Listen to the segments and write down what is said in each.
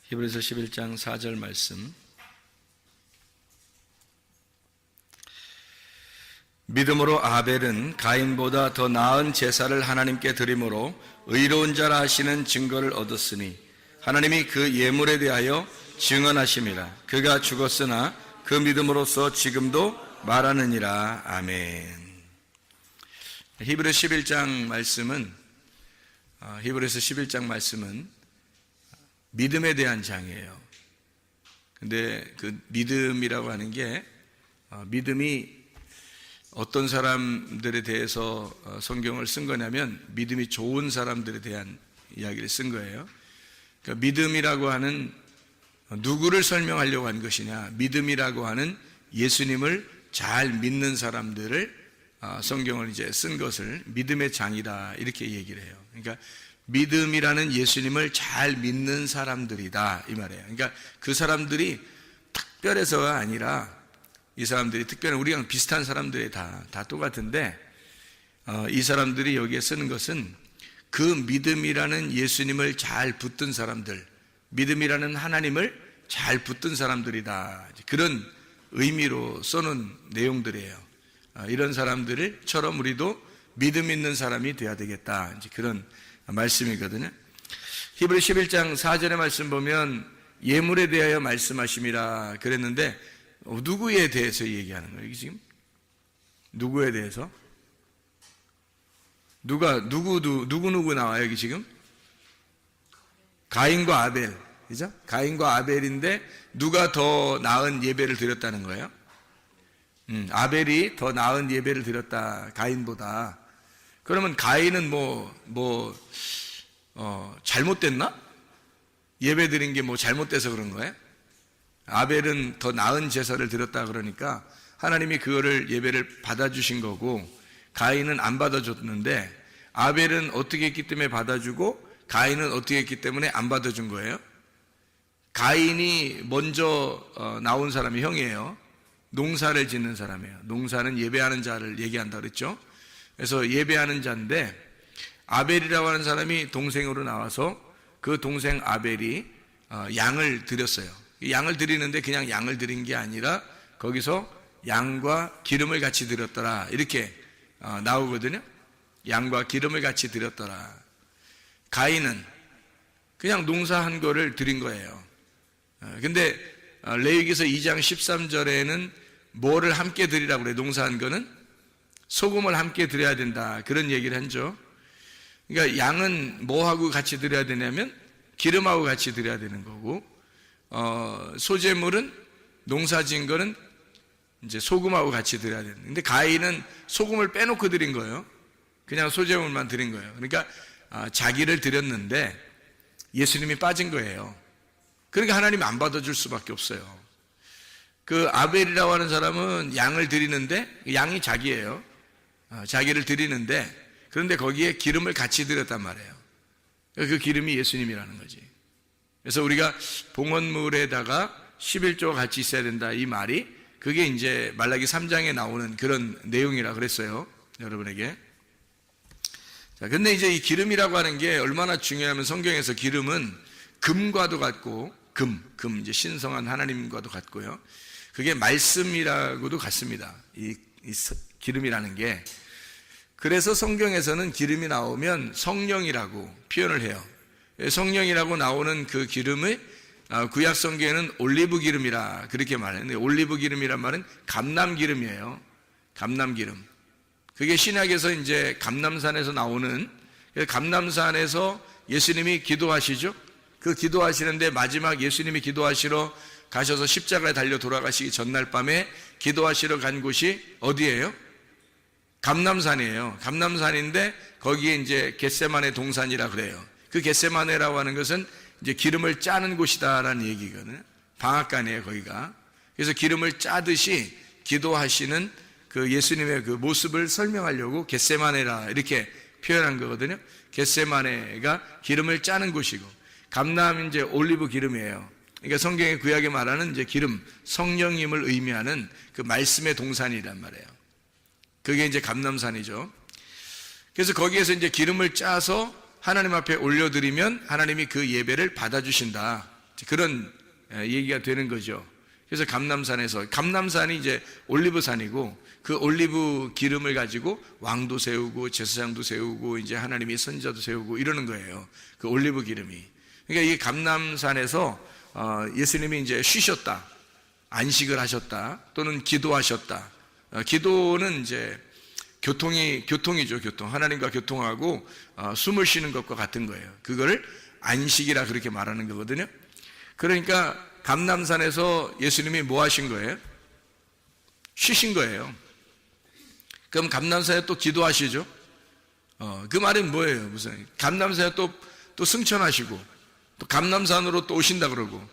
히브리서 11장 4절 말씀. 믿음으로 아벨은 가인보다 더 나은 제사를 하나님께 드림으로 의로운 자라 하시는 증거를 얻었으니 하나님이 그 예물에 대하여 증언하심이라. 그가 죽었으나 그 믿음으로써 지금도 말하느니라. 아멘. 히브리서 11장 말씀은 믿음에 대한 장이에요. 근데 그 믿음이라고 하는 게 믿음이 어떤 사람들에 대해서 성경을 쓴 거냐면 믿음이 좋은 사람들에 대한 이야기를 쓴 거예요. 그러니까 믿음이라고 하는 누구를 설명하려고 한 것이냐, 믿음이라고 하는 예수님을 잘 믿는 사람들을 성경을 이제 쓴 것을 믿음의 장이다 이렇게 얘기를 해요. 그러니까 믿음이라는 예수님을 잘 믿는 사람들이다 이 말이에요. 그러니까 그 사람들이 특별해서가 아니라 이 사람들이 특별히 우리랑 비슷한 사람들이 다 똑같은데 이 사람들이 여기에 쓰는 것은 그 믿음이라는 예수님을 잘 붙든 사람들, 믿음이라는 하나님을 잘 붙든 사람들이다, 그런 의미로 써놓은 내용들이에요. 이런 사람들처럼 우리도 믿음 있는 사람이 돼야 되겠다, 이제 그런 말씀이거든요. 히브리 11장 4절의 말씀 보면 예물에 대하여 말씀하심이라 그랬는데 누구에 대해서 얘기하는 거예요? 지금 누구에 대해서? 누구 나와요? 여기 지금 가인과 아벨, 그죠? 가인과 아벨인데 누가 더 나은 예배를 드렸다는 거예요? 아벨이 더 나은 예배를 드렸다, 가인보다. 그러면 가인은 잘못됐나? 예배 드린 게 잘못돼서 그런 거예요? 아벨은 더 나은 제사를 드렸다 그러니까 하나님이 그거를 예배를 받아주신 거고, 가인은 안 받아줬는데 아벨은 어떻게 했기 때문에 받아주고 가인은 어떻게 했기 때문에 안 받아준 거예요? 가인이 먼저 나온 사람이 형이에요. 농사를 짓는 사람이에요. 농사는 예배하는 자를 얘기한다 그랬죠. 그래서 예배하는 자인데 아벨이라고 하는 사람이 동생으로 나와서 그 동생 아벨이 양을 드렸어요. 양을 드리는데 그냥 양을 드린 게 아니라 거기서 양과 기름을 같이 드렸더라 이렇게 나오거든요. 양과 기름을 같이 드렸더라. 가인은 그냥 농사한 거를 드린 거예요. 근데 레위기서 2장 13절에는 뭐를 함께 드리라고 그래요? 농사한 거는 소금을 함께 드려야 된다, 그런 얘기를 하죠. 그러니까 양은 뭐하고 같이 드려야 되냐면 기름하고 같이 드려야 되는 거고, 소재물은 농사 지은 거는 이제 소금하고 같이 드려야 되는. 근데 가인은 소금을 빼놓고 드린 거예요. 그냥 소재물만 드린 거예요. 그러니까 자기를 드렸는데 예수님이 빠진 거예요. 그러니까 하나님이 안 받아줄 수밖에 없어요. 그 아벨이라고 하는 사람은 양을 드리는데 양이 자기예요. 자기를 드리는데 그런데 거기에 기름을 같이 드렸단 말이에요. 그 기름이 예수님이라는 거지. 그래서 우리가 봉헌물에다가 11조가 같이 있어야 된다, 이 말이 그게 이제 말라기 3장에 나오는 그런 내용이라 그랬어요, 여러분에게. 자, 근데 이제 이 기름이라고 하는 게 얼마나 중요하면 성경에서 기름은 금과도 같고, 이제 신성한 하나님과도 같고요. 그게 말씀이라고도 같습니다. 이 기름이라는 게. 그래서 성경에서는 기름이 나오면 성령이라고 표현을 해요. 성령이라고 나오는 그 기름을 구약 성경에는 올리브 기름이라 그렇게 말했는데, 올리브 기름이란 말은 감람 기름이에요. 감람 기름. 그게 신약에서 이제 감람산에서 나오는, 감람산에서 예수님이 기도하시죠. 그 기도하시는데 마지막 예수님이 기도하시러 가셔서 십자가에 달려 돌아가시기 전날 밤에 기도하시러 간 곳이 어디예요? 감람산이에요. 감람산인데 거기에 이제 겟세마네 동산이라 그래요. 그 겟세마네라고 하는 것은 이제 기름을 짜는 곳이다라는 얘기거든요. 방앗간이에요, 거기가. 그래서 기름을 짜듯이 기도하시는 그 예수님의 그 모습을 설명하려고 겟세마네라 이렇게 표현한 거거든요. 겟세마네가 기름을 짜는 곳이고, 감람 이제 올리브 기름이에요. 그러니까 성경의 구약에 말하는 이제 기름, 성령님을 의미하는 그 말씀의 동산이란 말이에요. 그게 이제 감람산이죠. 그래서 거기에서 이제 기름을 짜서 하나님 앞에 올려드리면 하나님이 그 예배를 받아주신다. 그런 얘기가 되는 거죠. 그래서 감람산이 이제 올리브산이고, 그 올리브 기름을 가지고 왕도 세우고 제사장도 세우고 이제 하나님이 선지자도 세우고 이러는 거예요. 그 올리브 기름이. 그러니까 이 감람산에서 예수님이 이제 쉬셨다, 안식을 하셨다, 또는 기도하셨다. 기도는 이제 교통이죠. 교통. 하나님과 교통하고 숨을 쉬는 것과 같은 거예요. 그거를 안식이라 그렇게 말하는 거거든요. 그러니까 감람산에서 예수님이 뭐 하신 거예요? 쉬신 거예요. 그럼 감람산에 또 기도하시죠. 그 말이 뭐예요? 무슨 감람산에 또 승천하시고 또 감람산으로 또 오신다 그러고,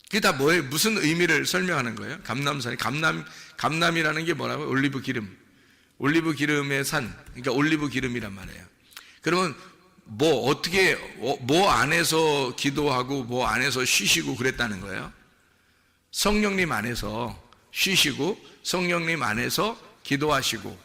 그게 다 뭐예요? 무슨 의미를 설명하는 거예요? 감람이라는 게 뭐라고요? 올리브 기름의 산, 그러니까 올리브 기름이란 말이에요. 그러면 뭐 안에서 기도하고 뭐 안에서 쉬시고 그랬다는 거예요? 성령님 안에서 쉬시고, 성령님 안에서 기도하시고,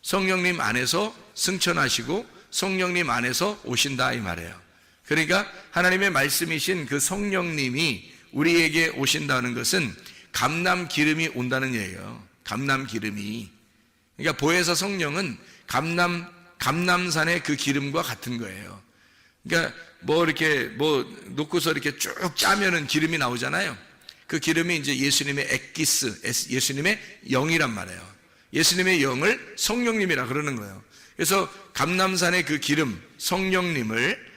성령님 안에서 승천하시고, 성령님 안에서 오신다 이 말이에요. 그러니까 하나님의 말씀이신 그 성령님이 우리에게 오신다는 것은 감람 기름이 온다는 얘기예요. 감람 기름이. 그러니까 보혜사 성령은 감람산의 그 기름과 같은 거예요. 그러니까 이렇게 놓고서 이렇게 쭉 짜면은 기름이 나오잖아요. 그 기름이 이제 예수님의 엑기스, 예수님의 영이란 말이에요. 예수님의 영을 성령님이라 그러는 거예요. 그래서 감람산의 그 기름, 성령님을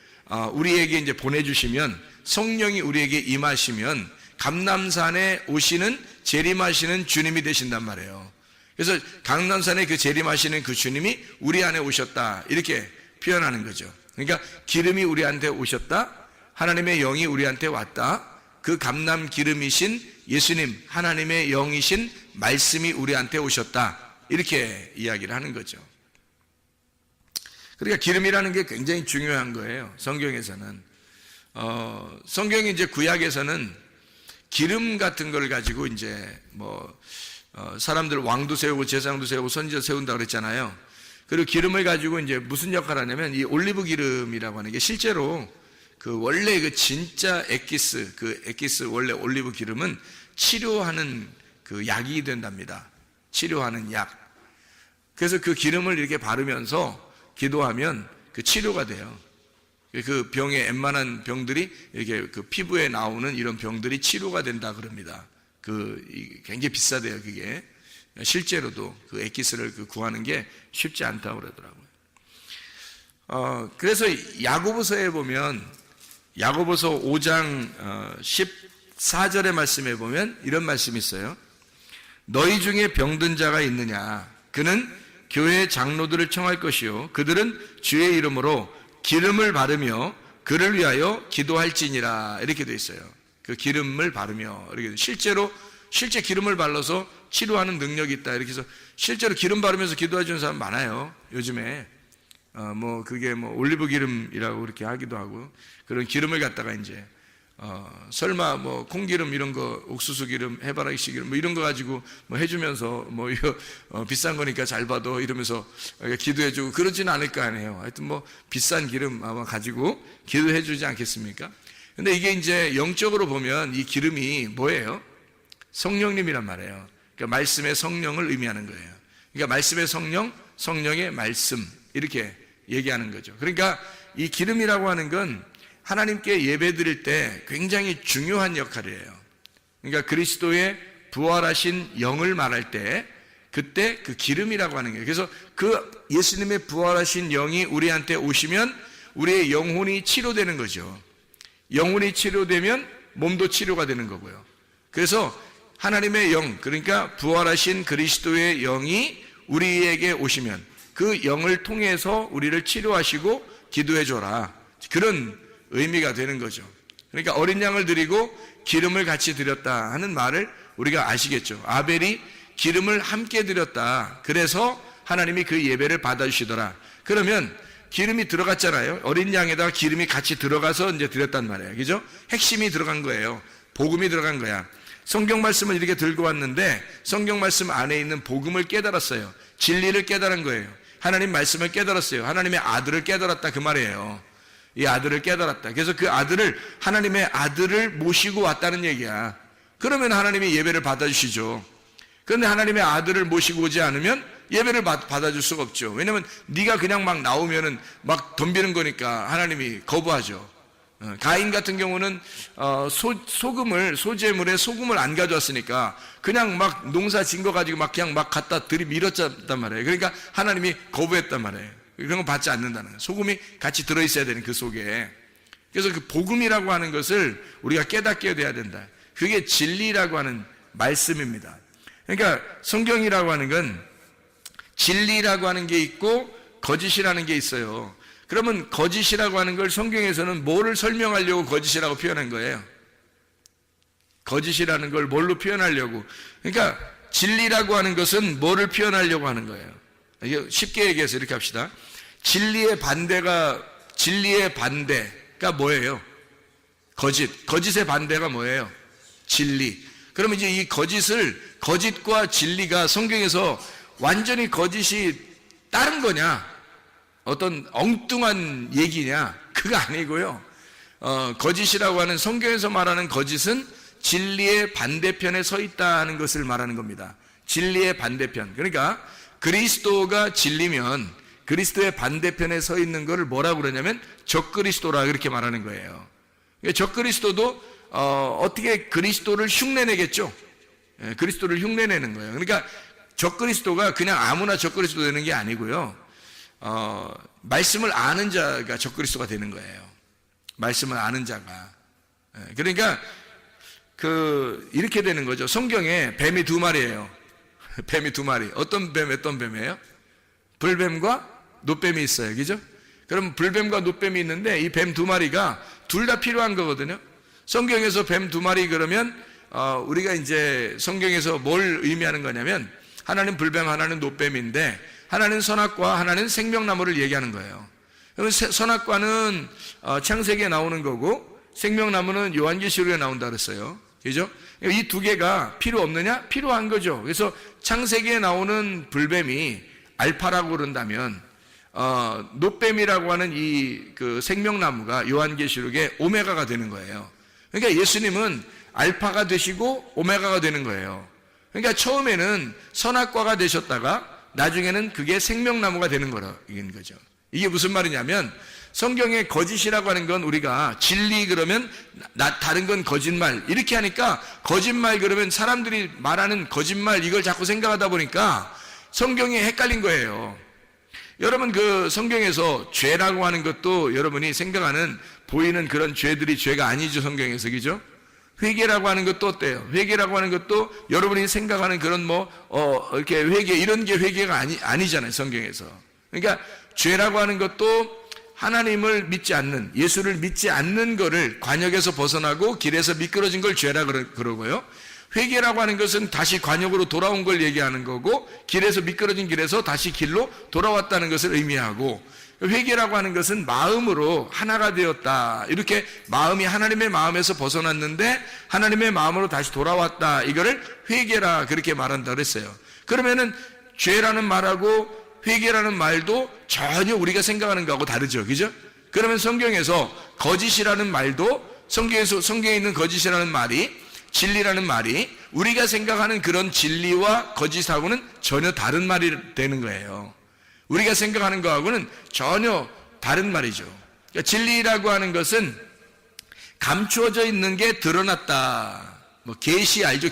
우리에게 이제 보내주시면, 성령이 우리에게 임하시면 감람산에 오시는 재림하시는 주님이 되신단 말이에요. 그래서 감람산에 그 재림하시는 그 주님이 우리 안에 오셨다, 이렇게 표현하는 거죠. 그러니까 기름이 우리한테 오셨다, 하나님의 영이 우리한테 왔다, 그 감람 기름이신 예수님, 하나님의 영이신 말씀이 우리한테 오셨다, 이렇게 이야기를 하는 거죠. 그러니까 기름이라는 게 굉장히 중요한 거예요. 성경에서는 성경이 이제 구약에서는 기름 같은 걸 가지고 이제 사람들 왕도 세우고 제사장도 세우고 선지자 세운다 그랬잖아요. 그리고 기름을 가지고 이제 무슨 역할을 하냐면, 이 올리브 기름이라고 하는 게 실제로 원래 그 진짜 엑기스 원래 올리브 기름은 치료하는 그 약이 된답니다. 치료하는 약. 그래서 그 기름을 이렇게 바르면서 기도하면 그 치료가 돼요. 그 병에 웬만한 병들이 이렇게 그 피부에 나오는 이런 병들이 치료가 된다 그럽니다. 굉장히 비싸대요, 그게. 실제로도 그 엑기스를 구하는 게 쉽지 않다고 그러더라고요. 그래서 야고보서에 보면, 야고보서 5장 14절의 말씀에 보면 이런 말씀이 있어요. 너희 중에 병든 자가 있느냐? 그는 교회 장로들을 청할 것이요, 그들은 주의 이름으로 기름을 바르며 그를 위하여 기도할지니라, 이렇게 돼 있어요. 그 기름을 바르며, 이렇게 실제 기름을 발라서 치료하는 능력이 있다, 이렇게 해서 실제로 기름 바르면서 기도해 주는 사람 많아요, 요즘에. 그게 올리브 기름이라고 그렇게 하기도 하고, 그런 기름을 갖다가 이제 설마 콩기름 이런 거, 옥수수 기름, 해바라기 기름 이런 거 가지고 해주면서 이거 비싼 거니까 잘 받아 이러면서 기도해주고 그러지는 않을 거 아니에요. 하여튼 비싼 기름 아마 가지고 기도해주지 않겠습니까? 근데 이게 이제 영적으로 보면 이 기름이 뭐예요? 성령님이란 말이에요. 그러니까 말씀의 성령을 의미하는 거예요. 그러니까 말씀의 성령, 성령의 말씀, 이렇게 얘기하는 거죠. 그러니까 이 기름이라고 하는 건 하나님께 예배 드릴 때 굉장히 중요한 역할이에요. 그러니까 그리스도의 부활하신 영을 말할 때 그때 그 기름이라고 하는 거예요. 그래서 그 예수님의 부활하신 영이 우리한테 오시면 우리의 영혼이 치료되는 거죠. 영혼이 치료되면 몸도 치료가 되는 거고요. 그래서 하나님의 영, 그러니까 부활하신 그리스도의 영이 우리에게 오시면 그 영을 통해서 우리를 치료하시고 기도해 줘라, 그런 의미가 되는 거죠. 그러니까 어린 양을 드리고 기름을 같이 드렸다 하는 말을 우리가 아시겠죠. 아벨이 기름을 함께 드렸다, 그래서 하나님이 그 예배를 받아주시더라. 그러면 기름이 들어갔잖아요. 어린 양에다가 기름이 같이 들어가서 이제 드렸단 말이에요. 그죠? 핵심이 들어간 거예요. 복음이 들어간 거야. 성경 말씀을 이렇게 들고 왔는데 성경 말씀 안에 있는 복음을 깨달았어요. 진리를 깨달은 거예요. 하나님 말씀을 깨달았어요. 하나님의 아들을 깨달았다, 그 말이에요. 이 아들을 깨달았다. 그래서 그 아들을, 하나님의 아들을 모시고 왔다는 얘기야. 그러면 하나님이 예배를 받아주시죠. 그런데 하나님의 아들을 모시고 오지 않으면 예배를 받아줄 수가 없죠. 왜냐면 네가 그냥 막 나오면은 막 덤비는 거니까 하나님이 거부하죠. 가인 같은 경우는 소재물에 소금을 안 가져왔으니까 그냥 막 농사 진 거 가지고 막 그냥 막 갖다 들이밀었단 말이에요. 그러니까 하나님이 거부했단 말이에요. 그런 거 받지 않는다는 거예요. 소금이 같이 들어있어야 되는 그 속에. 그래서 그 복음이라고 하는 것을 우리가 깨닫게 돼야 된다. 그게 진리라고 하는 말씀입니다. 그러니까 성경이라고 하는 건 진리라고 하는 게 있고 거짓이라는 게 있어요. 그러면 거짓이라고 하는 걸 성경에서는 뭐를 설명하려고 거짓이라고 표현한 거예요? 거짓이라는 걸 뭘로 표현하려고? 그러니까 진리라고 하는 것은 뭐를 표현하려고 하는 거예요? 쉽게 얘기해서 이렇게 합시다. 진리의 반대가 뭐예요? 거짓의 반대가 뭐예요? 진리. 그러면 이제 이 거짓과 진리가 성경에서 완전히 거짓이 다른 거냐? 어떤 엉뚱한 얘기냐? 그거 아니고요. 거짓이라고 하는, 성경에서 말하는 거짓은 진리의 반대편에 서 있다는 것을 말하는 겁니다. 진리의 반대편. 그러니까 그리스도가 진리면 그리스도의 반대편에 서 있는 것을 뭐라고 그러냐면 적그리스도라 그렇게 말하는 거예요. 적그리스도도 어떻게 그리스도를 흉내내겠죠? 그리스도를 흉내내는 거예요. 그러니까 적그리스도가 그냥 아무나 적그리스도 되는 게 아니고요. 말씀을 아는 자가 적그리스도가 되는 거예요. 말씀을 아는 자가. 그러니까 이렇게 되는 거죠. 성경에 뱀이 2마리예요. 뱀이 2마리. 어떤 뱀이에요? 불뱀과 놋뱀이 있어요. 그죠? 그럼 불뱀과 놋뱀이 있는데 이 뱀 2마리가 둘 다 필요한 거거든요. 성경에서 뱀 2마리 그러면 우리가 이제 성경에서 뭘 의미하는 거냐면 하나는 불뱀, 하나는 놋뱀인데 하나는 선악과, 하나는 생명나무를 얘기하는 거예요. 그러면 선악과는 창세기에 나오는 거고 생명나무는 요한계시록에 나온다 그랬어요. 그죠? 이 두 개가 필요 없느냐? 필요한 거죠. 그래서 창세기에 나오는 불뱀이 알파라고 그런다면 놋뱀이라고 하는 그 생명나무가 요한계시록의 오메가가 되는 거예요. 그러니까 예수님은 알파가 되시고 오메가가 되는 거예요. 그러니까 처음에는 선악과가 되셨다가 나중에는 그게 생명나무가 되는 거라는 거죠. 이게 무슨 말이냐면 성경의 거짓이라고 하는 건 우리가 진리 그러면 다른 건 거짓말 이렇게 하니까 거짓말 그러면 사람들이 말하는 거짓말 이걸 자꾸 생각하다 보니까 성경이 헷갈린 거예요. 여러분 그 성경에서 죄라고 하는 것도 여러분이 생각하는 보이는 그런 죄들이 죄가 아니죠. 성경에서. 그죠? 회개라고 하는 것도 어때요? 회개라고 하는 것도 여러분이 생각하는 그런 이렇게 회개 이런 게 회개가 아니잖아요. 성경에서. 그러니까 죄라고 하는 것도 하나님을 믿지 않는, 예수를 믿지 않는 거를 관역에서 벗어나고 길에서 미끄러진 걸 죄라 그러고요. 회개라고 하는 것은 다시 관역으로 돌아온 걸 얘기하는 거고 길에서 미끄러진 길에서 다시 길로 돌아왔다는 것을 의미하고 회개라고 하는 것은 마음으로 하나가 되었다. 이렇게 마음이 하나님의 마음에서 벗어났는데 하나님의 마음으로 다시 돌아왔다. 이거를 회개라 그렇게 말한다 그랬어요. 그러면은 죄라는 말하고 회개라는 말도 전혀 우리가 생각하는 거하고 다르죠. 그죠? 그러면 성경에서 거짓이라는 말도 성경에 있는 거짓이라는 말이 진리라는 말이 우리가 생각하는 그런 진리와 거짓하고는 전혀 다른 말이 되는 거예요. 우리가 생각하는 거하고는 전혀 다른 말이죠. 그러니까 진리라고 하는 것은 감추어져 있는 게 드러났다. 계시 알죠?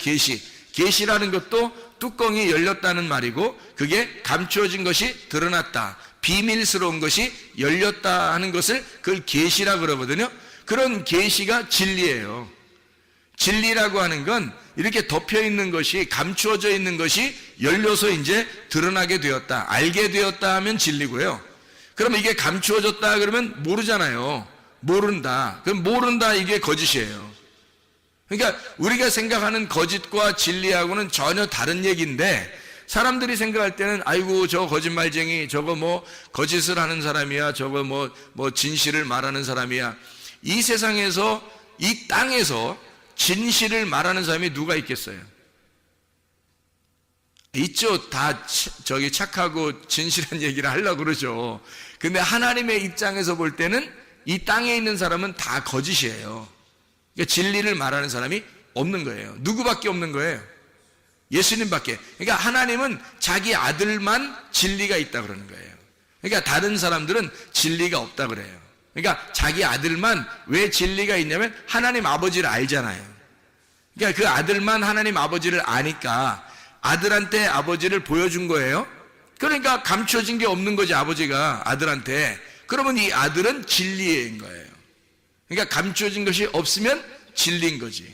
계시라는 것도 뚜껑이 열렸다는 말이고 그게 감추어진 것이 드러났다. 비밀스러운 것이 열렸다 하는 것을 그걸 계시라 그러거든요. 그런 계시가 진리예요. 진리라고 하는 건 이렇게 덮여 있는 것이 감추어져 있는 것이 열려서 이제 드러나게 되었다. 알게 되었다 하면 진리고요. 그러면 이게 감추어졌다 그러면 모르잖아요. 모른다. 그럼 모른다 이게 거짓이에요. 그러니까 우리가 생각하는 거짓과 진리하고는 전혀 다른 얘기인데 사람들이 생각할 때는 아이고 저 거짓말쟁이 저거 거짓을 하는 사람이야 저거 진실을 말하는 사람이야. 이 세상에서 이 땅에서 진실을 말하는 사람이 누가 있겠어요? 있죠. 다 착하고 진실한 얘기를 하려고 그러죠. 근데 하나님의 입장에서 볼 때는 이 땅에 있는 사람은 다 거짓이에요. 그러니까 진리를 말하는 사람이 없는 거예요. 누구밖에 없는 거예요? 예수님밖에. 그러니까 하나님은 자기 아들만 진리가 있다 그러는 거예요. 그러니까 다른 사람들은 진리가 없다 그래요. 그러니까 자기 아들만 왜 진리가 있냐면 하나님 아버지를 알잖아요. 그러니까 그 아들만 하나님 아버지를 아니까 아들한테 아버지를 보여준 거예요. 그러니까 감춰진 게 없는 거지, 아버지가 아들한테. 그러면 이 아들은 진리인 거예요. 그러니까 감춰진 것이 없으면 진리인 거지.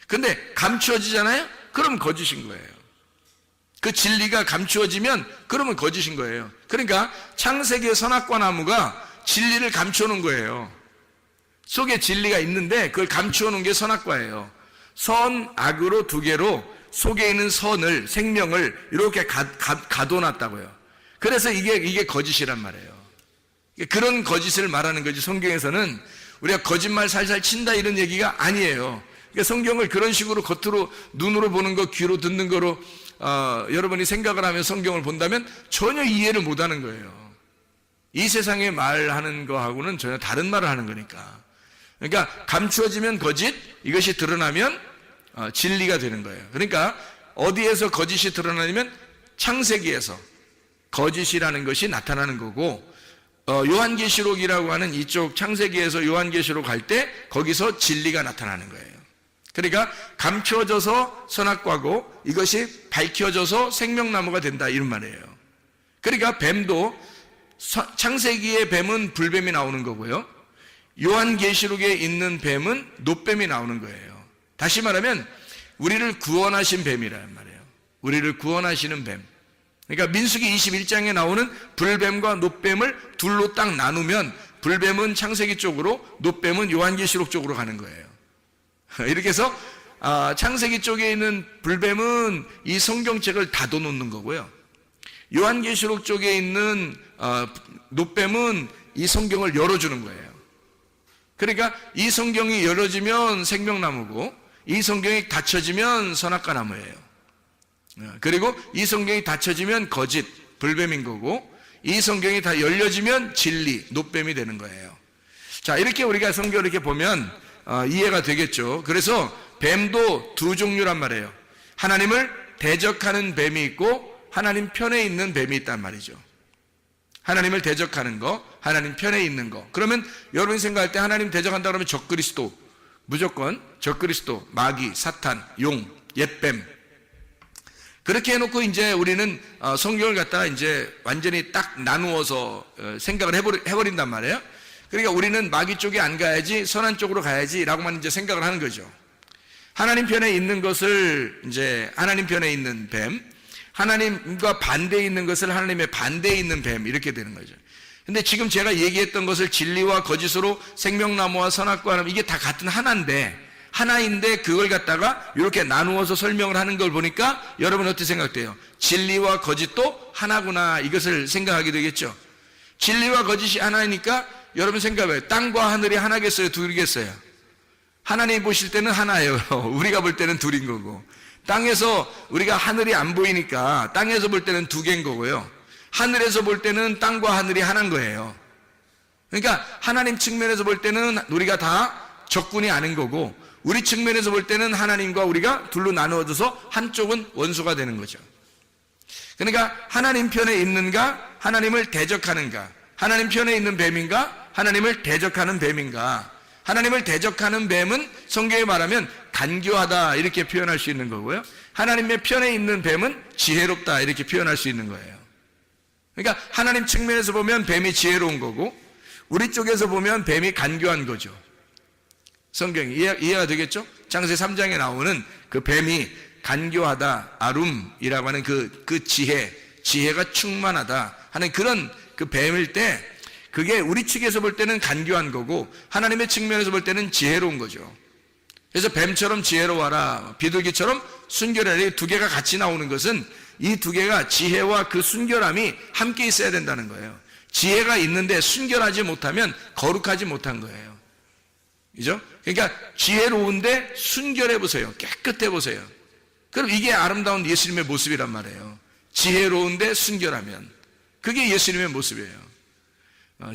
근데 감추어지잖아요? 그럼 거짓인 거예요. 그 진리가 감추어지면 그러면 거짓인 거예요. 그러니까 창세기의 선악과 나무가 진리를 감추어놓은 거예요. 속에 진리가 있는데 그걸 감추어놓은 게 선악과예요. 선, 악으로 두 개로 속에 있는 선을, 생명을 이렇게 가둬놨다고요. 그래서 이게 거짓이란 말이에요. 그런 거짓을 말하는 거지. 성경에서는 우리가 거짓말 살살 친다 이런 얘기가 아니에요. 그러니까 성경을 그런 식으로 겉으로 눈으로 보는 거, 귀로 듣는 거로 여러분이 생각을 하면 성경을 본다면 전혀 이해를 못하는 거예요. 이 세상에 말하는 거하고는 전혀 다른 말을 하는 거니까. 그러니까 감추어지면 거짓, 이것이 드러나면 진리가 되는 거예요. 그러니까 어디에서 거짓이 드러나냐면 창세기에서 거짓이라는 것이 나타나는 거고, 요한계시록이라고 하는 이쪽 창세기에서 요한계시록 갈 때 거기서 진리가 나타나는 거예요. 그러니까 감춰져서 선악과고 이것이 밝혀져서 생명나무가 된다 이런 말이에요. 그러니까 뱀도 창세기의 뱀은 불뱀이 나오는 거고요, 요한계시록에 있는 뱀은 놋뱀이 나오는 거예요. 다시 말하면 우리를 구원하신 뱀이란 말이에요. 우리를 구원하시는 뱀. 그러니까 민수기 21장에 나오는 불뱀과 놋뱀을 둘로 딱 나누면 불뱀은 창세기 쪽으로, 놋뱀은 요한계시록 쪽으로 가는 거예요. 이렇게 해서 창세기 쪽에 있는 불뱀은 이 성경책을 닫아놓는 거고요, 요한계시록 쪽에 있는 놋뱀은 이 성경을 열어주는 거예요. 그러니까 이 성경이 열어지면 생명나무고 이 성경이 닫혀지면 선악과 나무예요. 그리고 이 성경이 닫혀지면 거짓, 불뱀인 거고, 이 성경이 다 열려지면 진리, 놋뱀이 되는 거예요. 자, 이렇게 우리가 성경을 이렇게 보면 이해가 되겠죠. 그래서 뱀도 두 종류란 말이에요. 하나님을 대적하는 뱀이 있고 하나님 편에 있는 뱀이 있단 말이죠. 하나님을 대적하는 거, 하나님 편에 있는 거. 그러면 여러분이 생각할 때 하나님 대적한다 그러면 적그리스도, 무조건 적그리스도, 마귀, 사탄, 용, 옛뱀. 그렇게 해놓고 이제 우리는 성경을 갖다가 이제 완전히 딱 나누어서 생각을 해버린단 말이에요. 그러니까 우리는 마귀 쪽에 안 가야지, 선한 쪽으로 가야지라고만 이제 생각을 하는 거죠. 하나님 편에 있는 것을 이제 하나님 편에 있는 뱀, 하나님과 반대에 있는 것을 하나님의 반대에 있는 뱀, 이렇게 되는 거죠. 근데 지금 제가 얘기했던 것을 진리와 거짓으로 생명나무와 선악과 나무, 이게 다 같은 하나인데 그걸 갖다가 이렇게 나누어서 설명을 하는 걸 보니까 여러분 어떻게 생각돼요? 진리와 거짓도 하나구나, 이것을 생각하게 되겠죠. 진리와 거짓이 하나니까 여러분 생각해봐요. 땅과 하늘이 하나겠어요, 둘이겠어요? 하나님 보실 때는 하나예요. 우리가 볼 때는 둘인 거고, 땅에서 우리가 하늘이 안 보이니까 땅에서 볼 때는 두 개인 거고요, 하늘에서 볼 때는 땅과 하늘이 하나인 거예요. 그러니까 하나님 측면에서 볼 때는 우리가 다 적군이 아닌 거고, 우리 측면에서 볼 때는 하나님과 우리가 둘로 나누어져서 한쪽은 원수가 되는 거죠. 그러니까 하나님 편에 있는가, 하나님을 대적하는가, 하나님 편에 있는 뱀인가, 하나님을 대적하는 뱀인가. 하나님을 대적하는 뱀은 성경에 말하면 간교하다 이렇게 표현할 수 있는 거고요, 하나님의 편에 있는 뱀은 지혜롭다 이렇게 표현할 수 있는 거예요. 그러니까 하나님 측면에서 보면 뱀이 지혜로운 거고, 우리 쪽에서 보면 뱀이 간교한 거죠. 성경이 이해가 되겠죠? 창세 3장에 나오는 그 뱀이 간교하다, 아룸이라고 하는 그 지혜가 충만하다 하는 그런 그 뱀일 때, 그게 우리 측에서 볼 때는 간교한 거고 하나님의 측면에서 볼 때는 지혜로운 거죠. 그래서 뱀처럼 지혜로워라, 비둘기처럼 순결하라, 이 두 개가 같이 나오는 것은 이 두 개가 지혜와 그 순결함이 함께 있어야 된다는 거예요. 지혜가 있는데 순결하지 못하면 거룩하지 못한 거예요. 그죠? 그러니까 지혜로운데 순결해 보세요. 깨끗해 보세요. 그럼 이게 아름다운 예수님의 모습이란 말이에요. 지혜로운데 순결하면 그게 예수님의 모습이에요.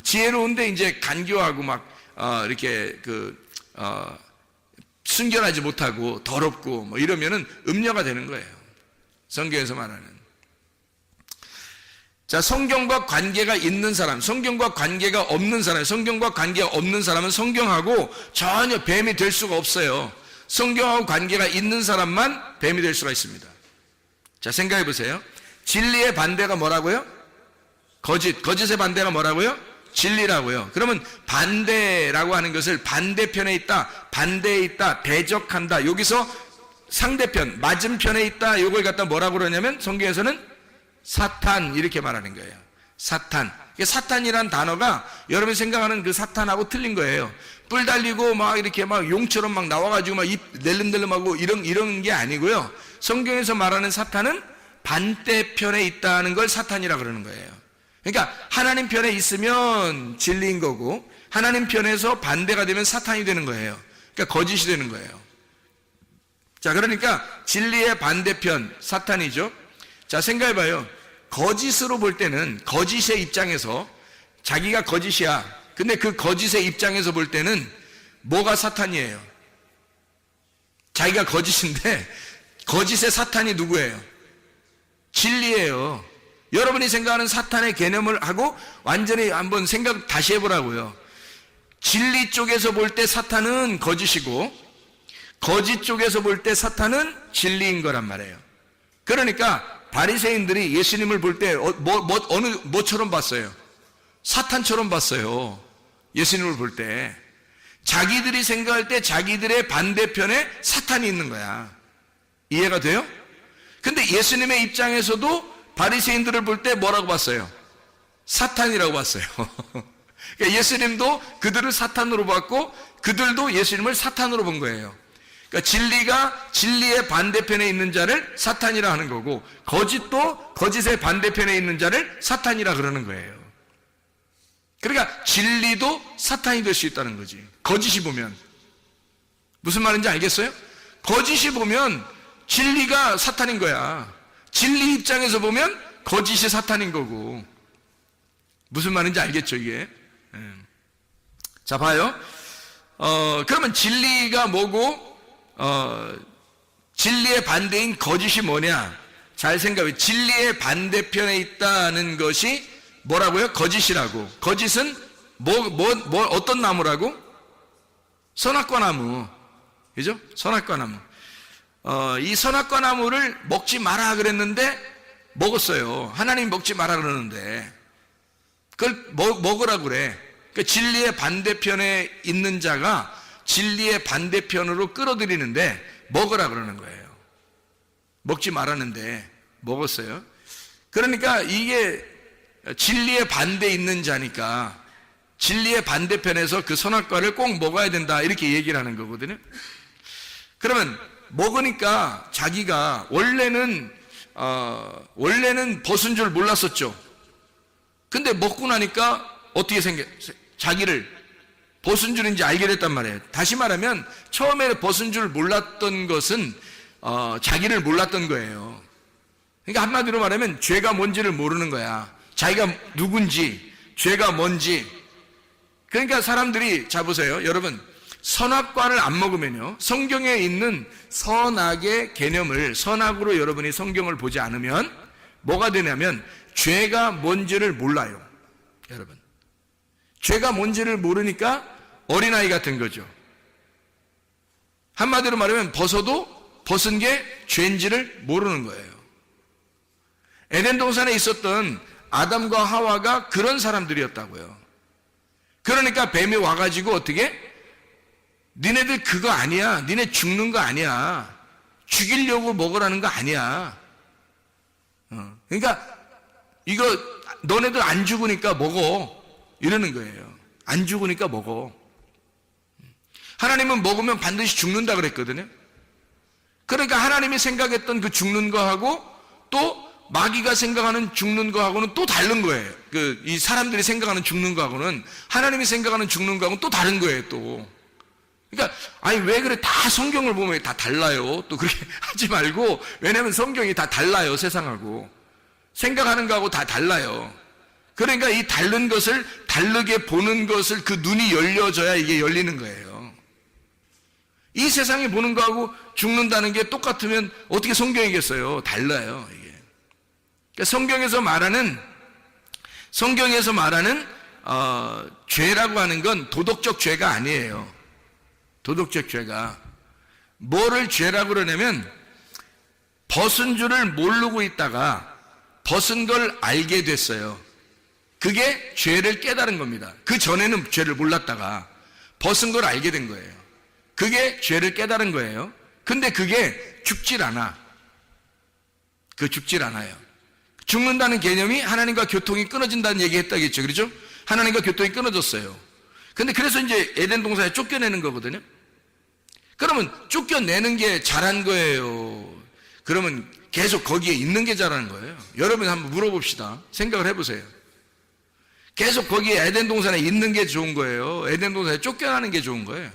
지혜로운데 이제 간교하고 막 이렇게 순결하지 못하고 더럽고 뭐 이러면은 음녀가 되는 거예요. 성경에서 말하는. 자, 성경과 관계가 있는 사람, 성경과 관계가 없는 사람, 성경과 관계가 없는 사람은 성경하고 전혀 뱀이 될 수가 없어요. 성경하고 관계가 있는 사람만 뱀이 될 수가 있습니다. 자, 생각해 보세요. 진리의 반대가 뭐라고요? 거짓. 거짓의 반대가 뭐라고요? 진리라고요. 그러면 반대라고 하는 것을 반대편에 있다, 반대에 있다, 대적한다. 여기서 상대편, 맞은편에 있다. 이걸 갖다 뭐라고 그러냐면 성경에서는 사탄 이렇게 말하는 거예요. 사탄. 사탄이란 단어가 여러분이 생각하는 그 사탄하고 틀린 거예요. 뿔 달리고 막 이렇게 막 용처럼 막 나와가지고 막 입 낼름낼름하고 이런 게 아니고요. 성경에서 말하는 사탄은 반대편에 있다는 걸 사탄이라 그러는 거예요. 그러니까 하나님 편에 있으면 진리인 거고 하나님 편에서 반대가 되면 사탄이 되는 거예요. 그러니까 거짓이 되는 거예요. 자, 그러니까 진리의 반대편 사탄이죠. 자, 생각해봐요. 거짓으로 볼 때는 거짓의 입장에서 자기가 거짓이야. 근데 그 거짓의 입장에서 볼 때는 뭐가 사탄이에요? 자기가 거짓인데 거짓의 사탄이 누구예요? 진리예요. 여러분이 생각하는 사탄의 개념을 하고 완전히 한번 생각 다시 해보라고요. 진리 쪽에서 볼 때 사탄은 거짓이고 거짓 쪽에서 볼 때 사탄은 진리인 거란 말이에요. 그러니까 바리새인들이 예수님을 볼 때 뭐처럼 봤어요? 사탄처럼 봤어요. 예수님을 볼 때 자기들이 생각할 때 자기들의 반대편에 사탄이 있는 거야. 이해가 돼요? 근데 예수님의 입장에서도 바리새인들을 볼 때 뭐라고 봤어요? 사탄이라고 봤어요. 그러니까 예수님도 그들을 사탄으로 봤고 그들도 예수님을 사탄으로 본 거예요. 그러니까 진리가 진리의 반대편에 있는 자를 사탄이라 하는 거고 거짓도 거짓의 반대편에 있는 자를 사탄이라 그러는 거예요. 그러니까 진리도 사탄이 될 수 있다는 거지. 거짓이 보면. 무슨 말인지 알겠어요? 거짓이 보면 진리가 사탄인 거야. 진리 입장에서 보면 거짓이 사탄인 거고. 무슨 말인지 알겠죠, 이게? 자, 봐요. 그러면 진리가 뭐고 진리의 반대인 거짓이 뭐냐? 잘 생각해. 진리의 반대편에 있다는 것이 뭐라고요? 거짓이라고. 거짓은 어떤 나무라고? 선악과 나무. 그죠? 선악과 나무. 이 선악과 나무를 먹지 마라 그랬는데 먹었어요. 하나님 먹지 마라 그러는데 그걸 먹으라 그래. 그러니까 진리의 반대편에 있는 자가 진리의 반대편으로 끌어들이는데 먹으라 그러는 거예요. 먹지 말았는데 먹었어요. 그러니까 이게 진리의 반대에 있는 자니까 진리의 반대편에서 그 선악과를 꼭 먹어야 된다 이렇게 얘기를 하는 거거든요. 그러면 먹으니까 자기가 원래는 벗은 줄 몰랐었죠. 근데 먹고 나니까 어떻게 자기를 벗은 줄인지 알게 됐단 말이에요. 다시 말하면 처음에 벗은 줄 몰랐던 것은 자기를 몰랐던 거예요. 그러니까 한마디로 말하면 죄가 뭔지를 모르는 거야. 자기가 누군지, 죄가 뭔지. 그러니까 사람들이, 자 보세요. 여러분, 선악과를 안 먹으면요, 성경에 있는 선악의 개념을, 선악으로 여러분이 성경을 보지 않으면 뭐가 되냐면 죄가 뭔지를 몰라요. 여러분, 죄가 뭔지를 모르니까 어린아이 같은 거죠. 한마디로 말하면 벗은 게 죄인지를 모르는 거예요. 에덴 동산에 있었던 아담과 하와가 그런 사람들이었다고요. 그러니까 뱀이 와가지고 어떻게? 니네들 그거 아니야. 니네 죽는 거 아니야. 죽이려고 먹으라는 거 아니야. 그러니까 이거 너네들 안 죽으니까 먹어. 이러는 거예요. 안 죽으니까 먹어. 하나님은 먹으면 반드시 죽는다 그랬거든요. 그러니까 하나님이 생각했던 그 죽는 거하고 또 마귀가 생각하는 죽는 거하고는 또 다른 거예요. 이 사람들이 생각하는 죽는 거하고는 하나님이 생각하는 죽는 거하고는 또 다른 거예요, 또. 그러니까, 아니, 왜 그래? 다 성경을 보면 다 달라요. 또 그렇게 하지 말고, 왜냐면 성경이 다 달라요, 세상하고. 생각하는 거하고 다 달라요. 그러니까 이 다른 것을 다르게 보는 것을 그 눈이 열려져야 이게 열리는 거예요. 이 세상에 보는 거하고 죽는다는 게 똑같으면 어떻게 성경이겠어요? 달라요, 이게. 그러니까 성경에서 말하는 죄라고 하는 건 도덕적 죄가 아니에요. 도덕적 죄가. 뭐를 죄라고 그러냐면 벗은 줄을 모르고 있다가 벗은 걸 알게 됐어요. 그게 죄를 깨달은 겁니다. 그 전에는 죄를 몰랐다가 벗은 걸 알게 된 거예요. 그게 죄를 깨달은 거예요. 근데 그게 죽질 않아. 죽질 않아요. 죽는다는 개념이 하나님과 교통이 끊어진다는 얘기 했다겠죠. 그렇죠? 하나님과 교통이 끊어졌어요. 근데 그래서 이제 에덴 동산에 쫓겨내는 거거든요. 그러면 쫓겨내는 게 잘한 거예요? 그러면 계속 거기에 있는 게 잘한 거예요? 여러분 한번 물어봅시다. 생각을 해보세요. 계속 거기에 에덴 동산에 있는 게 좋은 거예요? 에덴 동산에 쫓겨나는 게 좋은 거예요?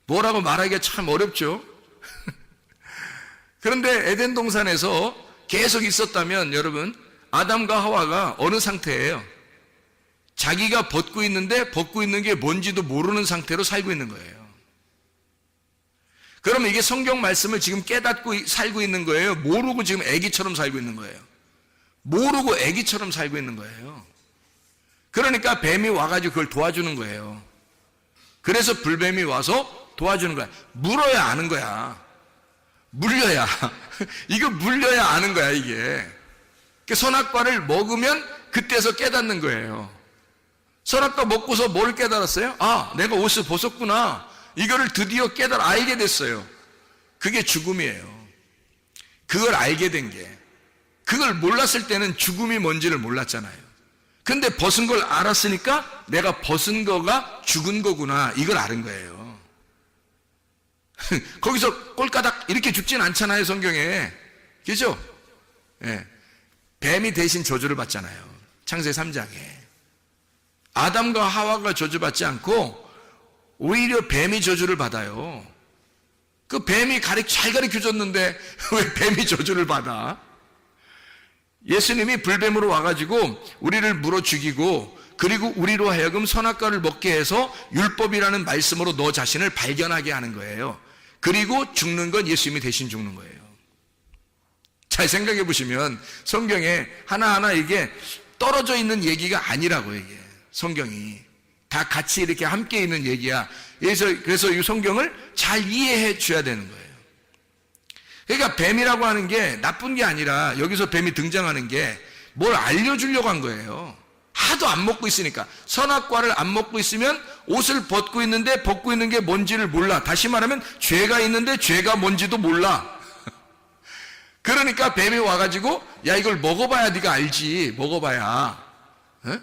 뭐라고 말하기가 참 어렵죠? 그런데 에덴 동산에서 계속 있었다면 여러분, 아담과 하와가 어느 상태예요? 자기가 벗고 있는데 벗고 있는 게 뭔지도 모르는 상태로 살고 있는 거예요. 그러면 이게 성경 말씀을 지금 깨닫고 살고 있는 거예요? 모르고 지금 애기처럼 살고 있는 거예요? 모르고 애기처럼 살고 있는 거예요. 그러니까 뱀이 와가지고 그걸 도와주는 거예요. 그래서 불뱀이 와서 도와주는 거야. 물어야 아는 거야. 물려야. 이거 물려야 아는 거야, 이게. 선악과를 먹으면 그때서 깨닫는 거예요. 선악과 먹고서 뭘 깨달았어요? 아, 내가 옷을 벗었구나. 이거를 드디어 알게 됐어요. 그게 죽음이에요. 그걸 알게 된 게. 그걸 몰랐을 때는 죽음이 뭔지를 몰랐잖아요. 근데 벗은 걸 알았으니까 내가 벗은 거가 죽은 거구나. 이걸 아는 거예요. 거기서 꼴까닥 이렇게 죽진 않잖아요, 성경에. 그죠? 예. 뱀이 대신 저주를 받잖아요. 창세기 3장에. 아담과 하와가 저주받지 않고 오히려 뱀이 저주를 받아요. 그 뱀이 잘 가르쳐줬는데 왜 뱀이 저주를 받아? 예수님이 불뱀으로 와가지고 우리를 물어 죽이고 그리고 우리로 하여금 선악과를 먹게 해서 율법이라는 말씀으로 너 자신을 발견하게 하는 거예요. 그리고 죽는 건 예수님이 대신 죽는 거예요. 잘 생각해 보시면 성경에 하나하나 이게 떨어져 있는 얘기가 아니라고, 이게 성경이 다 같이 이렇게 함께 있는 얘기야. 그래서 이 성경을 잘 이해해 줘야 되는 거예요. 그러니까 뱀이라고 하는 게 나쁜 게 아니라 여기서 뱀이 등장하는 게 뭘 알려주려고 한 거예요. 하도 안 먹고 있으니까. 선악과를 안 먹고 있으면 옷을 벗고 있는데 벗고 있는 게 뭔지를 몰라. 다시 말하면 죄가 있는데 죄가 뭔지도 몰라. 그러니까 뱀이 와가지고 야, 이걸 먹어봐야 네가 알지. 먹어봐야. 에?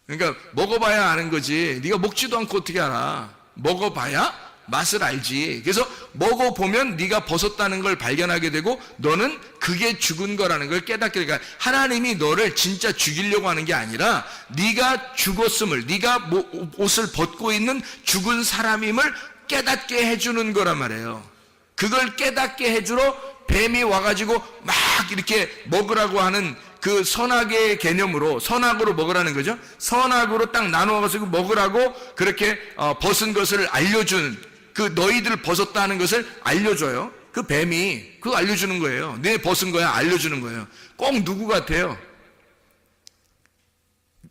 그러니까 먹어봐야 아는 거지. 네가 먹지도 않고 어떻게 알아. 먹어봐야 맛을 알지. 그래서 먹어보면 네가 벗었다는 걸 발견하게 되고 너는 그게 죽은 거라는 걸 깨닫게 되니까 하나님이 너를 진짜 죽이려고 하는 게 아니라 네가 죽었음을, 네가 옷을 벗고 있는 죽은 사람임을 깨닫게 해주는 거란 말이에요. 그걸 깨닫게 해주러 뱀이 와가지고 막 이렇게 먹으라고 하는 그 선악의 개념으로, 선악으로 먹으라는 거죠. 선악으로 딱 나누어가지고 먹으라고 그렇게 벗은 것을 알려준, 그 너희들 벗었다는 것을 알려줘요. 그 뱀이 그거 알려주는 거예요. 네 벗은 거야 알려주는 거예요. 꼭 누구 같아요?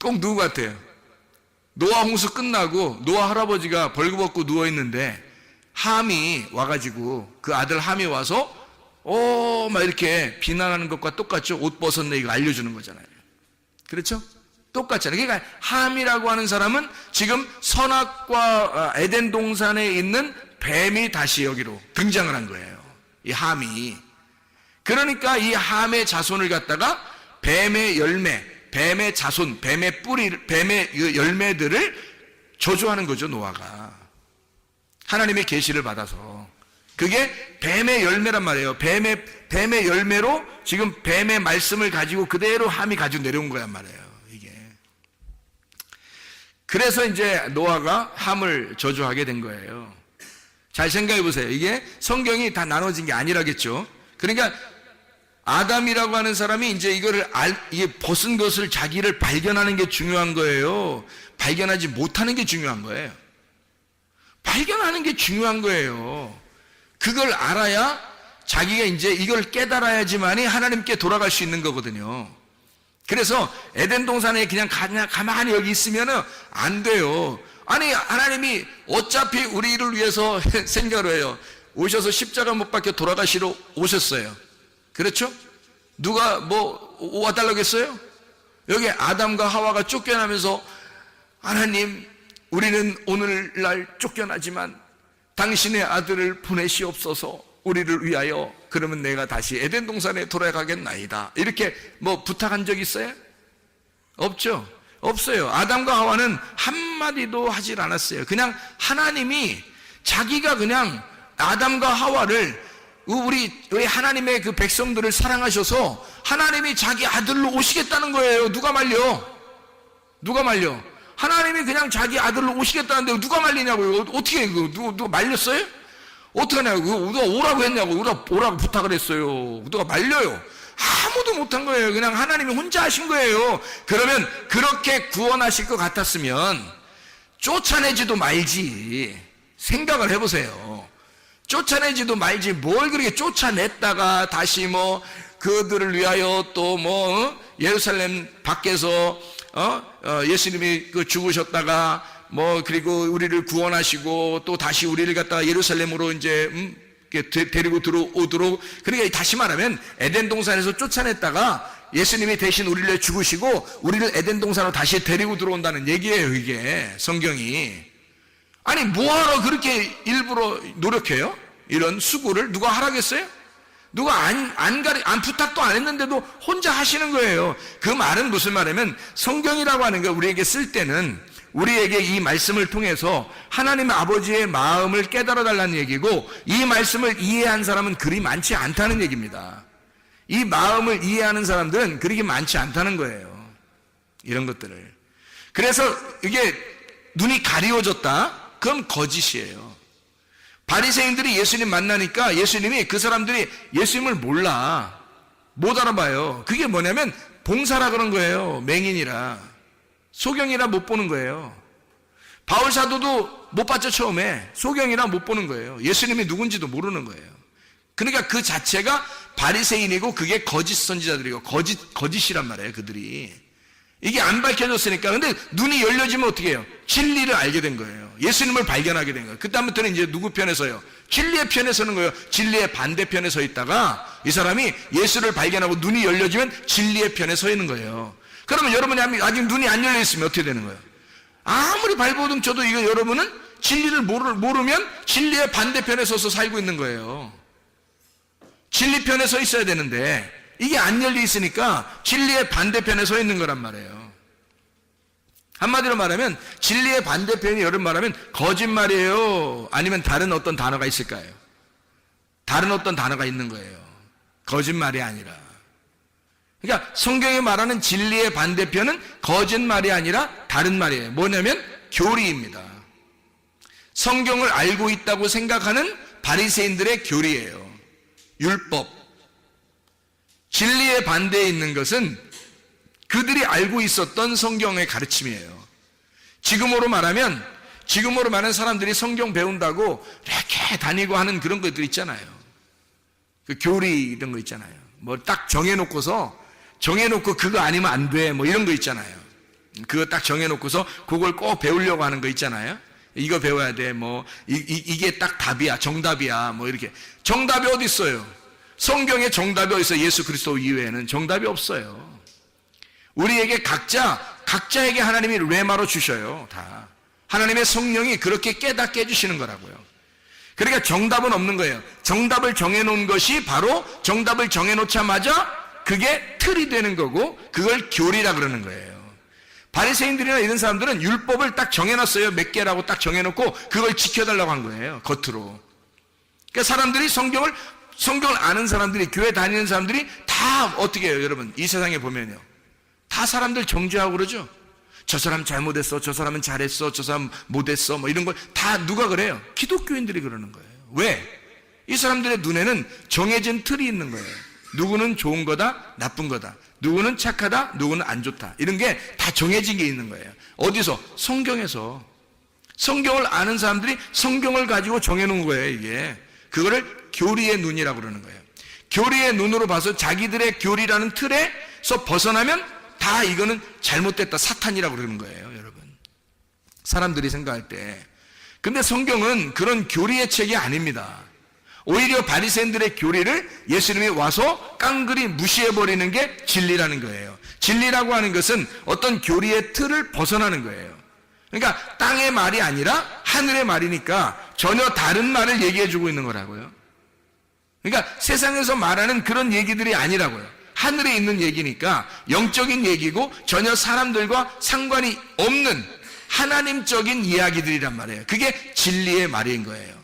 꼭 누구 같아요? 노아 홍수 끝나고 노아 할아버지가 벌거벗고 누워있는데 함이 와가지고 그 아들 함이 와서 막 이렇게 비난하는 것과 똑같죠. 옷 벗었네 이거 알려주는 거잖아요. 그렇죠? 똑같잖아요. 그러니까 함이라고 하는 사람은 지금 선악과 에덴 동산에 있는 뱀이 다시 여기로 등장을 한 거예요. 이 함이. 그러니까 이 함의 자손을 갖다가 뱀의 열매, 뱀의 자손, 뱀의 뿌리, 뱀의 열매들을 저주하는 거죠, 노아가. 하나님의 계시를 받아서. 그게 뱀의 열매란 말이에요. 뱀의 열매로 지금 뱀의 말씀을 가지고 그대로 함이 가지고 내려온 거란 말이에요. 그래서 이제 노아가 함을 저주하게 된 거예요. 잘 생각해 보세요. 이게 성경이 다 나눠진 게 아니라겠죠. 그러니까 아담이라고 하는 사람이 이제 이게 벗은 것을 자기를 발견하는 게 중요한 거예요. 발견하지 못하는 게 중요한 거예요. 발견하는 게 중요한 거예요. 그걸 알아야 자기가 이제 이걸 깨달아야지만이 하나님께 돌아갈 수 있는 거거든요. 그래서 에덴 동산에 그냥 가만히 여기 있으면은 안 돼요. 아니, 하나님이 어차피 우리를 위해서 생각을 해요. 오셔서 십자가 못 박혀 돌아가시러 오셨어요. 그렇죠? 누가 뭐 와달라고 했어요? 여기 아담과 하와가 쫓겨나면서 하나님, 우리는 오늘날 쫓겨나지만 당신의 아들을 보내시옵소서, 우리를 위하여. 그러면 내가 다시 에덴 동산에 돌아가겠나이다. 이렇게 뭐 부탁한 적 있어요? 없죠? 없어요. 아담과 하와는 한마디도 하질 않았어요. 그냥 하나님이 자기가 그냥 아담과 하와를, 우리 하나님의 그 백성들을 사랑하셔서 하나님이 자기 아들로 오시겠다는 거예요. 누가 말려? 누가 말려? 하나님이 그냥 자기 아들로 오시겠다는데 누가 말리냐고요? 어떻게 누가 말렸어요? 어떡하냐고. 누가 오라고 했냐고. 오라고 부탁을 했어요. 누가 말려요? 아무도 못한 거예요. 그냥 하나님이 혼자 하신 거예요. 그러면 그렇게 구원하실 것 같았으면 쫓아내지도 말지. 생각을 해보세요. 쫓아내지도 말지. 뭘 그렇게 쫓아냈다가 다시 뭐 그들을 위하여 또 뭐 예루살렘 밖에서 예수님이 죽으셨다가 뭐 그리고 우리를 구원하시고 또 다시 우리를 갖다가 예루살렘으로 이제 데리고 들어오도록, 그러니까 다시 말하면 에덴 동산에서 쫓아냈다가 예수님이 대신 우리를 죽으시고 우리를 에덴 동산으로 다시 데리고 들어온다는 얘기예요. 이게 성경이. 아니, 뭐하러 그렇게 일부러 노력해요? 이런 수고를 누가 하라겠어요? 누가 안 부탁도 안 했는데도 혼자 하시는 거예요. 그 말은 무슨 말이냐면, 성경이라고 하는 거 우리에게 쓸 때는 우리에게 이 말씀을 통해서 하나님 아버지의 마음을 깨달아 달라는 얘기고, 이 말씀을 이해한 사람은 그리 많지 않다는 얘기입니다. 이 마음을 이해하는 사람들은 그렇게 많지 않다는 거예요. 이런 것들을. 그래서 이게 눈이 가리워졌다? 그건 거짓이에요. 바리새인들이 예수님 만나니까 예수님이, 그 사람들이 예수님을 몰라. 못 알아봐요. 그게 뭐냐면 봉사라 그런 거예요. 맹인이라. 소경이라 못 보는 거예요. 바울 사도도 못 봤죠. 처음에 소경이라 못 보는 거예요. 예수님이 누군지도 모르는 거예요. 그러니까 그 자체가 바리새인이고 그게 거짓 선지자들이고 거짓이란 말이에요. 그들이 이게 안 밝혀졌으니까. 근데 눈이 열려지면 어떻게 해요? 진리를 알게 된 거예요. 예수님을 발견하게 된 거예요. 그다음부터는 이제 누구 편에 서요? 진리의 편에 서는 거예요. 진리의 반대편에 서 있다가 이 사람이 예수를 발견하고 눈이 열려지면 진리의 편에 서 있는 거예요. 그러면 여러분이 아직 눈이 안 열려 있으면 어떻게 되는 거예요? 아무리 발버둥 쳐도 이거 여러분은 진리를 모르면 진리의 반대편에 서서 살고 있는 거예요. 진리 편에 서 있어야 되는데 이게 안 열려 있으니까 진리의 반대편에 서 있는 거란 말이에요. 한마디로 말하면 진리의 반대편이 여러분 말하면 거짓말이에요? 아니면 다른 어떤 단어가 있을까요? 다른 어떤 단어가 있는 거예요. 거짓말이 아니라. 그러니까 성경이 말하는 진리의 반대편은 거짓말이 아니라 다른 말이에요. 뭐냐면 교리입니다. 성경을 알고 있다고 생각하는 바리새인들의 교리예요. 율법. 진리의 반대에 있는 것은 그들이 알고 있었던 성경의 가르침이에요. 지금으로 말하면 사람들이 성경 배운다고 이렇게 다니고 하는 그런 것들 있잖아요. 그 교리 이런 거 있잖아요. 뭐 딱 정해놓고 그거 아니면 안 돼. 뭐 이런 거 있잖아요. 그거 딱 정해놓고서 그걸 꼭 배우려고 하는 거 있잖아요. 이거 배워야 돼. 뭐 이게 딱 답이야. 정답이야. 뭐 이렇게. 정답이 어디 있어요? 성경에 정답이 어디 있어요? 예수 그리스도 이외에는 정답이 없어요. 우리에게 각자에게 하나님이 레마로 주셔요. 다. 하나님의 성령이 그렇게 깨닫게 해주시는 거라고요. 그러니까 정답은 없는 거예요. 정답을 정해놓은 것이 바로 정답을 정해놓자마자 그게 틀이 되는 거고 그걸 교리라 그러는 거예요. 바리새인들이나 이런 사람들은 율법을 딱 정해놨어요. 몇 개라고 딱 정해놓고 그걸 지켜달라고 한 거예요. 겉으로. 그러니까 사람들이 성경을 아는 사람들이, 교회 다니는 사람들이 다 어떻게 해요? 여러분 이 세상에 보면요, 다 사람들 정죄하고 그러죠. 저 사람 잘못했어, 저 사람은 잘했어, 저 사람 못했어, 뭐 이런 걸 다 누가 그래요? 기독교인들이 그러는 거예요. 왜? 이 사람들의 눈에는 정해진 틀이 있는 거예요. 누구는 좋은 거다, 나쁜 거다. 누구는 착하다, 누구는 안 좋다. 이런 게 다 정해진 게 있는 거예요. 어디서? 성경에서. 성경을 아는 사람들이 성경을 가지고 정해놓은 거예요, 이게. 그거를 교리의 눈이라고 그러는 거예요. 교리의 눈으로 봐서 자기들의 교리라는 틀에서 벗어나면 다 이거는 잘못됐다, 사탄이라고 그러는 거예요, 여러분. 사람들이 생각할 때. 근데 성경은 그런 교리의 책이 아닙니다. 오히려 바리새인들의 교리를 예수님이 와서 깡그리 무시해버리는 게 진리라는 거예요. 진리라고 하는 것은 어떤 교리의 틀을 벗어나는 거예요. 그러니까 땅의 말이 아니라 하늘의 말이니까 전혀 다른 말을 얘기해주고 있는 거라고요. 그러니까 세상에서 말하는 그런 얘기들이 아니라고요. 하늘에 있는 얘기니까 영적인 얘기고 전혀 사람들과 상관이 없는 하나님적인 이야기들이란 말이에요. 그게 진리의 말인 거예요.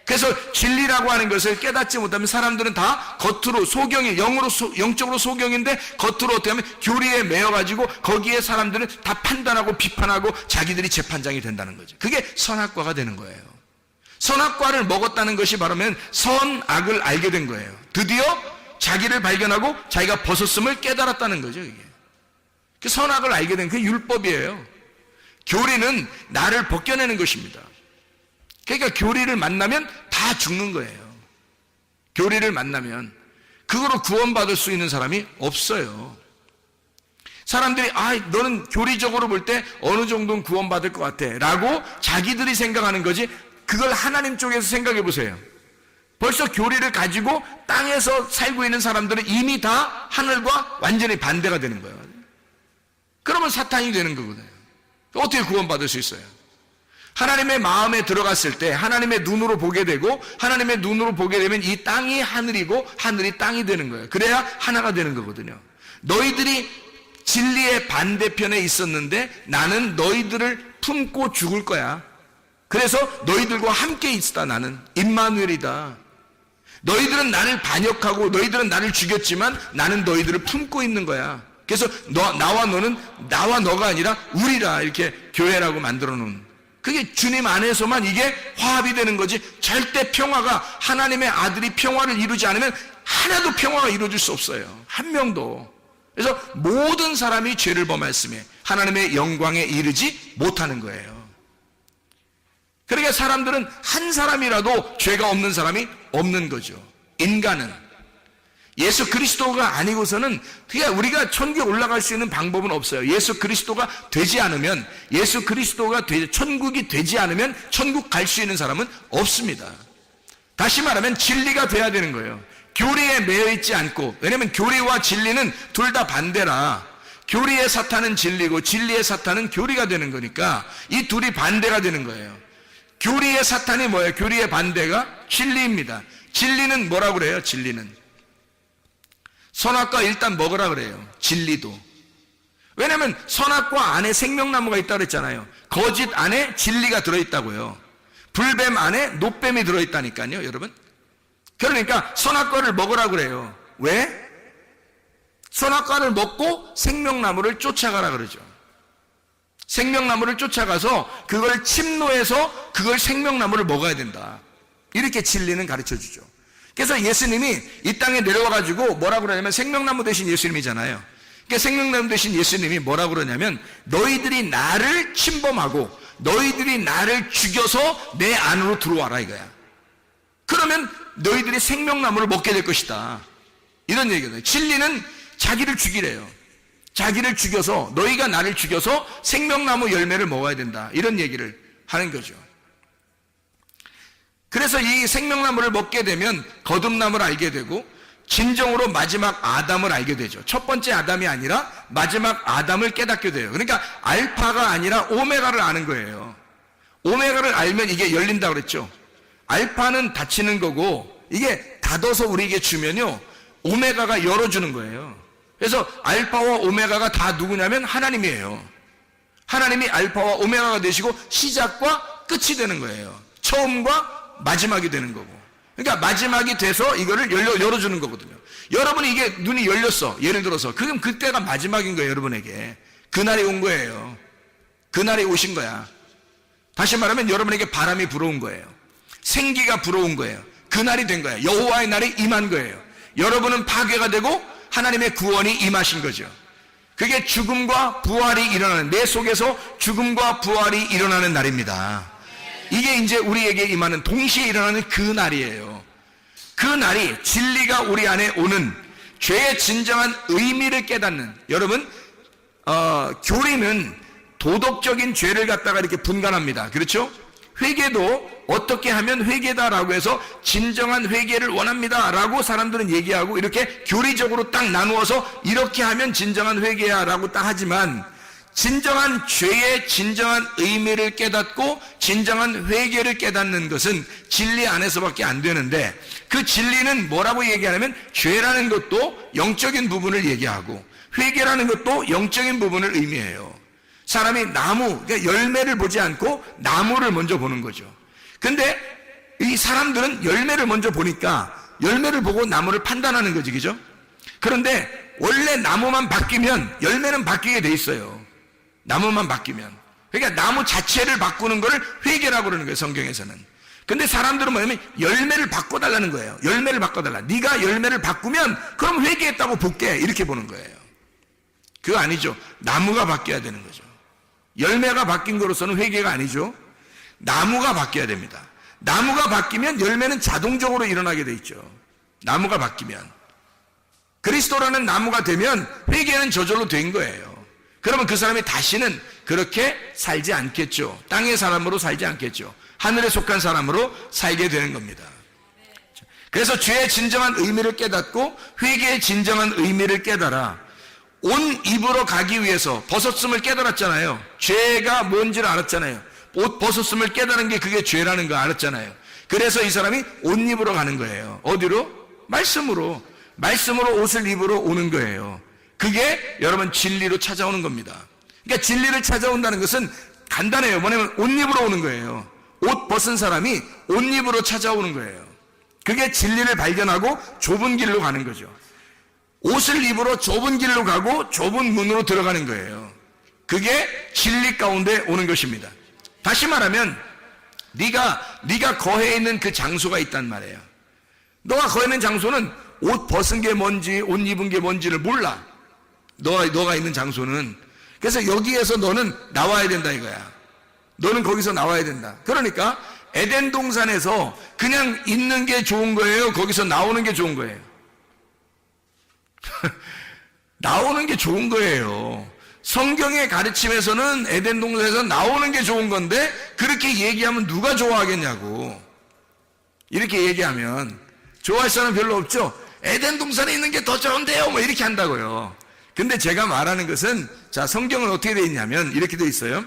그래서 진리라고 하는 것을 깨닫지 못하면 사람들은 다 겉으로 소경이 영적으로 소경인데 겉으로 어떻게 하면 교리에 매여가지고 거기에 사람들은 다 판단하고 비판하고 자기들이 재판장이 된다는 거죠. 그게 선악과가 되는 거예요. 선악과를 먹었다는 것이 바로면 선악을 알게 된 거예요. 드디어 자기를 발견하고 자기가 벗었음을 깨달았다는 거죠. 이게 선악을 알게 된 그게 율법이에요. 교리는 나를 벗겨내는 것입니다. 그러니까 교리를 만나면 다 죽는 거예요. 교리를 만나면 그거로 구원받을 수 있는 사람이 없어요. 사람들이 너는 교리적으로 볼 때 어느 정도는 구원받을 것 같아 라고 자기들이 생각하는 거지, 그걸 하나님 쪽에서 생각해 보세요. 벌써 교리를 가지고 땅에서 살고 있는 사람들은 이미 다 하늘과 완전히 반대가 되는 거예요. 그러면 사탄이 되는 거거든요. 어떻게 구원받을 수 있어요? 하나님의 마음에 들어갔을 때 하나님의 눈으로 보게 되고, 하나님의 눈으로 보게 되면 이 땅이 하늘이고 하늘이 땅이 되는 거예요. 그래야 하나가 되는 거거든요. 너희들이 진리의 반대편에 있었는데 나는 너희들을 품고 죽을 거야. 그래서 너희들과 함께 있다. 나는 임마누엘이다. 너희들은 나를 반역하고 너희들은 나를 죽였지만 나는 너희들을 품고 있는 거야. 그래서 나와 너가 아니라 우리라, 이렇게 교회라고 만들어 놓은, 그게 주님 안에서만 이게 화합이 되는 거지. 절대 평화가, 하나님의 아들이 평화를 이루지 않으면 하나도 평화가 이루어질 수 없어요. 한 명도. 그래서 모든 사람이 죄를 범했음에 하나님의 영광에 이르지 못하는 거예요. 그러니까 사람들은 한 사람이라도 죄가 없는 사람이 없는 거죠. 인간은 예수 그리스도가 아니고서는 그냥 우리가 천국에 올라갈 수 있는 방법은 없어요. 예수 그리스도가 되지 않으면, 천국이 되지 않으면 천국 갈 수 있는 사람은 없습니다. 다시 말하면 진리가 돼야 되는 거예요. 교리에 매여 있지 않고, 왜냐하면 교리와 진리는 둘 다 반대라. 교리의 사탄은 진리고 진리의 사탄은 교리가 되는 거니까 이 둘이 반대가 되는 거예요. 교리의 사탄이 뭐예요? 교리의 반대가 진리입니다. 진리는 뭐라고 그래요? 진리는 선악과 일단 먹으라 그래요. 진리도. 왜냐하면 선악과 안에 생명나무가 있다고 그랬잖아요. 거짓 안에 진리가 들어있다고요. 불뱀 안에 노뱀이 들어있다니까요, 여러분. 그러니까 선악과를 먹으라 그래요. 왜? 선악과를 먹고 생명나무를 쫓아가라 그러죠. 생명나무를 쫓아가서 그걸 침노해서 그걸 생명나무를 먹어야 된다. 이렇게 진리는 가르쳐 주죠. 그래서 예수님이 이 땅에 내려와가지고 뭐라고 그러냐면, 생명나무 대신 예수님이잖아요. 그러니까 생명나무 대신 예수님이 뭐라고 그러냐면, 너희들이 나를 침범하고 너희들이 나를 죽여서 내 안으로 들어와라 이거야. 그러면 너희들이 생명나무를 먹게 될 것이다. 이런 얘기거든요. 진리는 자기를 죽이래요. 자기를 죽여서, 너희가 나를 죽여서 생명나무 열매를 먹어야 된다. 이런 얘기를 하는 거죠. 그래서 이 생명나무를 먹게 되면 거듭남을 알게 되고 진정으로 마지막 아담을 알게 되죠. 첫 번째 아담이 아니라 마지막 아담을 깨닫게 돼요. 그러니까 알파가 아니라 오메가를 아는 거예요. 오메가를 알면 이게 열린다고 그랬죠. 알파는 닫히는 거고 이게 닫아서 우리에게 주면요, 오메가가 열어주는 거예요. 그래서 알파와 오메가가 다 누구냐면 하나님이에요. 하나님이 알파와 오메가가 되시고 시작과 끝이 되는 거예요. 처음과 마지막이 되는 거고. 그러니까 마지막이 돼서 이거를 열어주는 거거든요. 여러분이 이게 눈이 열렸어. 예를 들어서. 그럼 그때가 마지막인 거예요, 여러분에게. 그날이 온 거예요. 그날이 오신 거야. 다시 말하면 여러분에게 바람이 불어온 거예요. 생기가 불어온 거예요. 그날이 된 거예요. 여호와의 날이 임한 거예요. 여러분은 파괴가 되고 하나님의 구원이 임하신 거죠. 그게 죽음과 부활이 일어나는, 내 속에서 죽음과 부활이 일어나는 날입니다. 이게 이제 우리에게 임하는, 동시에 일어나는 그 날이에요. 그 날이 진리가 우리 안에 오는, 죄의 진정한 의미를 깨닫는, 여러분 교리는 도덕적인 죄를 갖다가 이렇게 분간합니다. 그렇죠? 회개도 어떻게 하면 회개다라고 해서 진정한 회개를 원합니다 라고 사람들은 얘기하고 이렇게 교리적으로 딱 나누어서 이렇게 하면 진정한 회개야 라고 딱 하지만, 진정한 죄의 진정한 의미를 깨닫고 진정한 회개를 깨닫는 것은 진리 안에서밖에 안 되는데, 그 진리는 뭐라고 얘기하냐면 죄라는 것도 영적인 부분을 얘기하고 회개라는 것도 영적인 부분을 의미해요. 사람이 나무, 그러니까 열매를 보지 않고 나무를 먼저 보는 거죠. 근데 이 사람들은 열매를 먼저 보니까 열매를 보고 나무를 판단하는 거지, 그죠? 그런데 원래 나무만 바뀌면 열매는 바뀌게 돼 있어요. 나무만 바뀌면. 그러니까 나무 자체를 바꾸는 거를 회개라고 그러는 거예요, 성경에서는. 근데 사람들은 뭐냐면 열매를 바꿔달라는 거예요. 열매를 바꿔달라. 네가 열매를 바꾸면 그럼 회개했다고 볼게, 이렇게 보는 거예요. 그거 아니죠. 나무가 바뀌어야 되는 거죠. 열매가 바뀐 거로서는 회개가 아니죠. 나무가 바뀌어야 됩니다. 나무가 바뀌면 열매는 자동적으로 일어나게 돼 있죠. 나무가 바뀌면. 그리스도라는 나무가 되면 회개는 저절로 된 거예요. 그러면 그 사람이 다시는 그렇게 살지 않겠죠. 땅의 사람으로 살지 않겠죠. 하늘에 속한 사람으로 살게 되는 겁니다. 그래서 죄의 진정한 의미를 깨닫고 회개의 진정한 의미를 깨달아 온 입으로 가기 위해서, 벗었음을 깨달았잖아요. 죄가 뭔지를 알았잖아요. 옷 벗었음을 깨달은 게 그게 죄라는 거 알았잖아요. 그래서 이 사람이 옷 입으로 가는 거예요. 어디로? 말씀으로. 말씀으로 옷을 입으러 오는 거예요. 그게 여러분 진리로 찾아오는 겁니다. 그러니까 진리를 찾아온다는 것은 간단해요. 뭐냐면 옷 입으러 오는 거예요. 옷 벗은 사람이 옷 입으로 찾아오는 거예요. 그게 진리를 발견하고 좁은 길로 가는 거죠. 옷을 입으러 좁은 길로 가고 좁은 문으로 들어가는 거예요. 그게 진리 가운데 오는 것입니다. 다시 말하면 네가 거해 있는 그 장소가 있단 말이에요. 너가 거해 있는 장소는 옷 벗은 게 뭔지 옷 입은 게 뭔지를 몰라. 너가 있는 장소는. 그래서 여기에서 너는 나와야 된다 이거야. 너는 거기서 나와야 된다. 그러니까 에덴 동산에서 그냥 있는 게 좋은 거예요? 거기서 나오는 게 좋은 거예요? 나오는 게 좋은 거예요. 성경의 가르침에서는 에덴 동산에서 나오는 게 좋은 건데 그렇게 얘기하면 누가 좋아하겠냐고. 이렇게 얘기하면 좋아할 사람 별로 없죠. 에덴 동산에 있는 게 더 좋은데요 뭐 이렇게 한다고요. 근데 제가 말하는 것은, 자, 성경은 어떻게 되어 있냐면 이렇게 되어 있어요.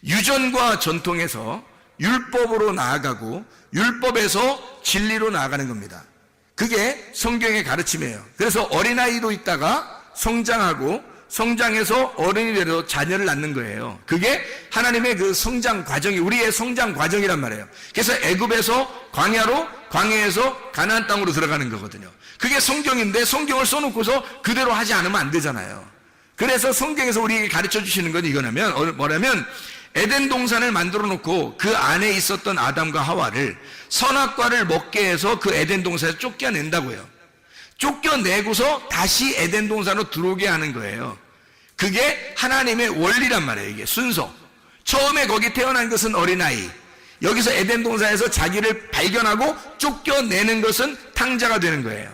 유전과 전통에서 율법으로 나아가고 율법에서 진리로 나아가는 겁니다. 그게 성경의 가르침이에요. 그래서 어린아이로 있다가 성장하고 성장해서 어른이 되려 자녀를 낳는 거예요. 그게 하나님의 그 성장 과정이, 우리의 성장 과정이란 말이에요. 그래서 애굽에서 광야로, 광야에서 가나안 땅으로 들어가는 거거든요. 그게 성경인데 성경을 써놓고서 그대로 하지 않으면 안 되잖아요. 그래서 성경에서 우리에게 가르쳐 주시는 건 이거냐면, 뭐냐면 에덴 동산을 만들어 놓고 그 안에 있었던 아담과 하와를 선악과를 먹게 해서 그 에덴 동산에서 쫓겨낸다고요. 쫓겨내고서 다시 에덴 동산으로 들어오게 하는 거예요. 그게 하나님의 원리란 말이에요. 이게 순서. 처음에 거기 태어난 것은 어린아이, 여기서 에덴 동산에서 자기를 발견하고 쫓겨내는 것은 탕자가 되는 거예요.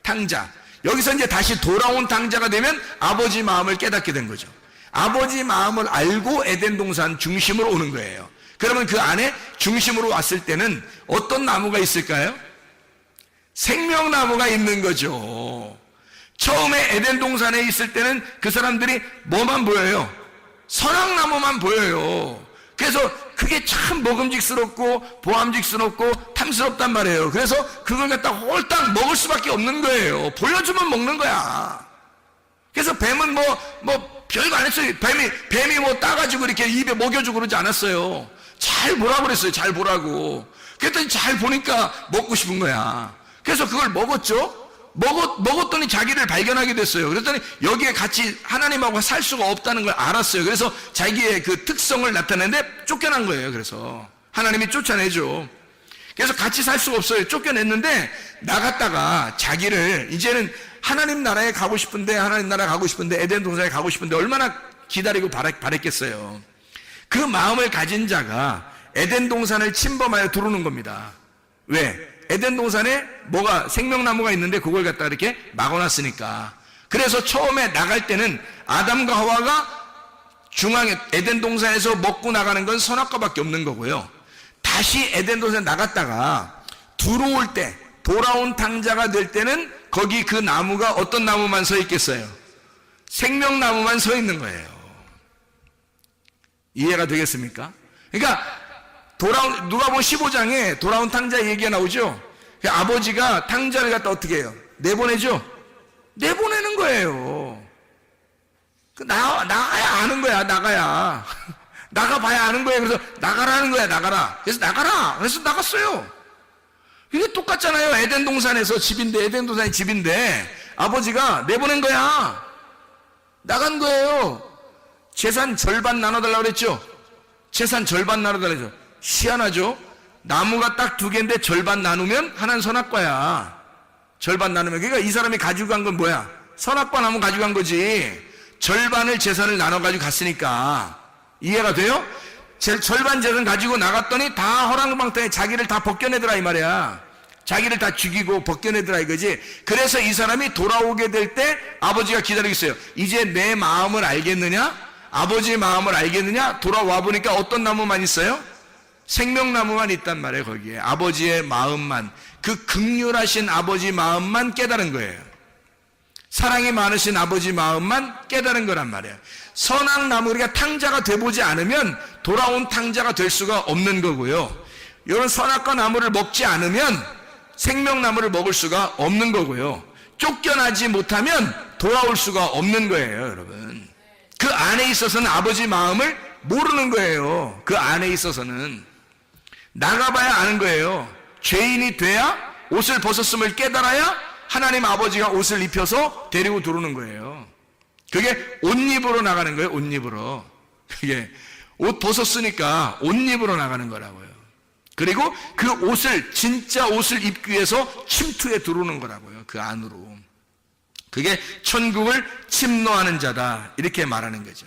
탕자. 여기서 이제 다시 돌아온 탕자가 되면 아버지 마음을 깨닫게 된 거죠. 아버지 마음을 알고 에덴 동산 중심으로 오는 거예요. 그러면 그 안에 중심으로 왔을 때는 어떤 나무가 있을까요? 생명나무가 있는 거죠. 처음에 에덴 동산에 있을 때는 그 사람들이 뭐만 보여요? 선악나무만 보여요. 그래서 그게 참 먹음직스럽고 보암직스럽고 탐스럽단 말이에요. 그래서 그걸 갖다 홀딱 먹을 수밖에 없는 거예요. 보여주면 먹는 거야. 그래서 뱀은 별거 안 했어요. 뱀이 뭐 따가지고 이렇게 입에 먹여주고 그러지 않았어요. 잘 보라고 그랬어요. 잘 보라고. 그랬더니 잘 보니까 먹고 싶은 거야. 그래서 그걸 먹었죠. 먹었더니 자기를 발견하게 됐어요. 그랬더니 여기에 같이 하나님하고 살 수가 없다는 걸 알았어요. 그래서 자기의 그 특성을 나타내는데 쫓겨난 거예요. 그래서 하나님이 쫓아내죠. 그래서 같이 살 수가 없어요. 쫓겨냈는데 나갔다가 자기를 이제는 하나님 나라에 가고 싶은데, 하나님 나라에 가고 싶은데, 에덴 동산에 가고 싶은데 얼마나 기다리고 바랬겠어요. 그 마음을 가진 자가 에덴 동산을 침범하여 들어오는 겁니다. 왜? 에덴 동산에 뭐가 생명나무가 있는데 그걸 갖다 이렇게 막아놨으니까. 그래서 처음에 나갈 때는 아담과 하와가 중앙에 에덴 동산에서 먹고 나가는 건 선악과밖에 없는 거고요. 다시 에덴 동산에 나갔다가 들어올 때, 돌아온 탕자가 될 때는 거기 그 나무가 어떤 나무만 서 있겠어요? 생명나무만 서 있는 거예요. 이해가 되겠습니까? 그러니까 누가복음 15장에 돌아온 탕자 얘기가 나오죠. 아버지가 탕자를 갖다 어떻게 해요? 내보내죠. 내보내는 거예요. 나가야 아는 거야. 나가봐야 아는 거예요. 그래서 나가라는 거야. 나가라. 그래서 나가라. 그래서 나갔어요. 이게 똑같잖아요. 에덴 동산에서 집인데, 에덴 동산이 집인데 아버지가 내보낸 거야. 나간 거예요. 재산 절반 나눠달라고 그랬죠. 재산 절반 나눠달라고 그랬죠. 희한하죠. 나무가 딱 2개인데 절반 나누면 하나는 선악과야. 절반 나누면. 그러니까 이 사람이 가지고 간 건 뭐야? 선악과 나무 가지고 간 거지. 절반을 재산을 나눠가지고 갔으니까. 이해가 돼요? 절반 재산 가지고 나갔더니 다 허랑방탕에 자기를 다 벗겨내더라 이 말이야. 자기를 다 죽이고 벗겨내더라 이거지. 그래서 이 사람이 돌아오게 될 때 아버지가 기다리고 있어요. 이제 내 마음을 알겠느냐? 아버지의 마음을 알겠느냐? 돌아와 보니까 어떤 나무만 있어요? 생명나무만 있단 말이에요. 거기에 아버지의 마음만, 그 긍휼하신 아버지 마음만 깨달은 거예요. 사랑이 많으신 아버지 마음만 깨달은 거란 말이에요. 선악나무, 우리가 탕자가 돼보지 않으면 돌아온 탕자가 될 수가 없는 거고요. 이런 선악과 나무를 먹지 않으면 생명나무를 먹을 수가 없는 거고요. 쫓겨나지 못하면 돌아올 수가 없는 거예요, 여러분. 그 안에 있어서는 아버지 마음을 모르는 거예요. 그 안에 있어서는 나가봐야 아는 거예요. 죄인이 돼야, 옷을 벗었음을 깨달아야 하나님 아버지가 옷을 입혀서 데리고 들어오는 거예요. 그게 옷 입으로 나가는 거예요. 옷 입으로. 그게 옷 벗었으니까 옷 입으로 나가는 거라고요. 그리고 그 옷을, 진짜 옷을 입기 위해서 침투에 들어오는 거라고요. 그 안으로. 그게 천국을 침노하는 자다, 이렇게 말하는 거죠.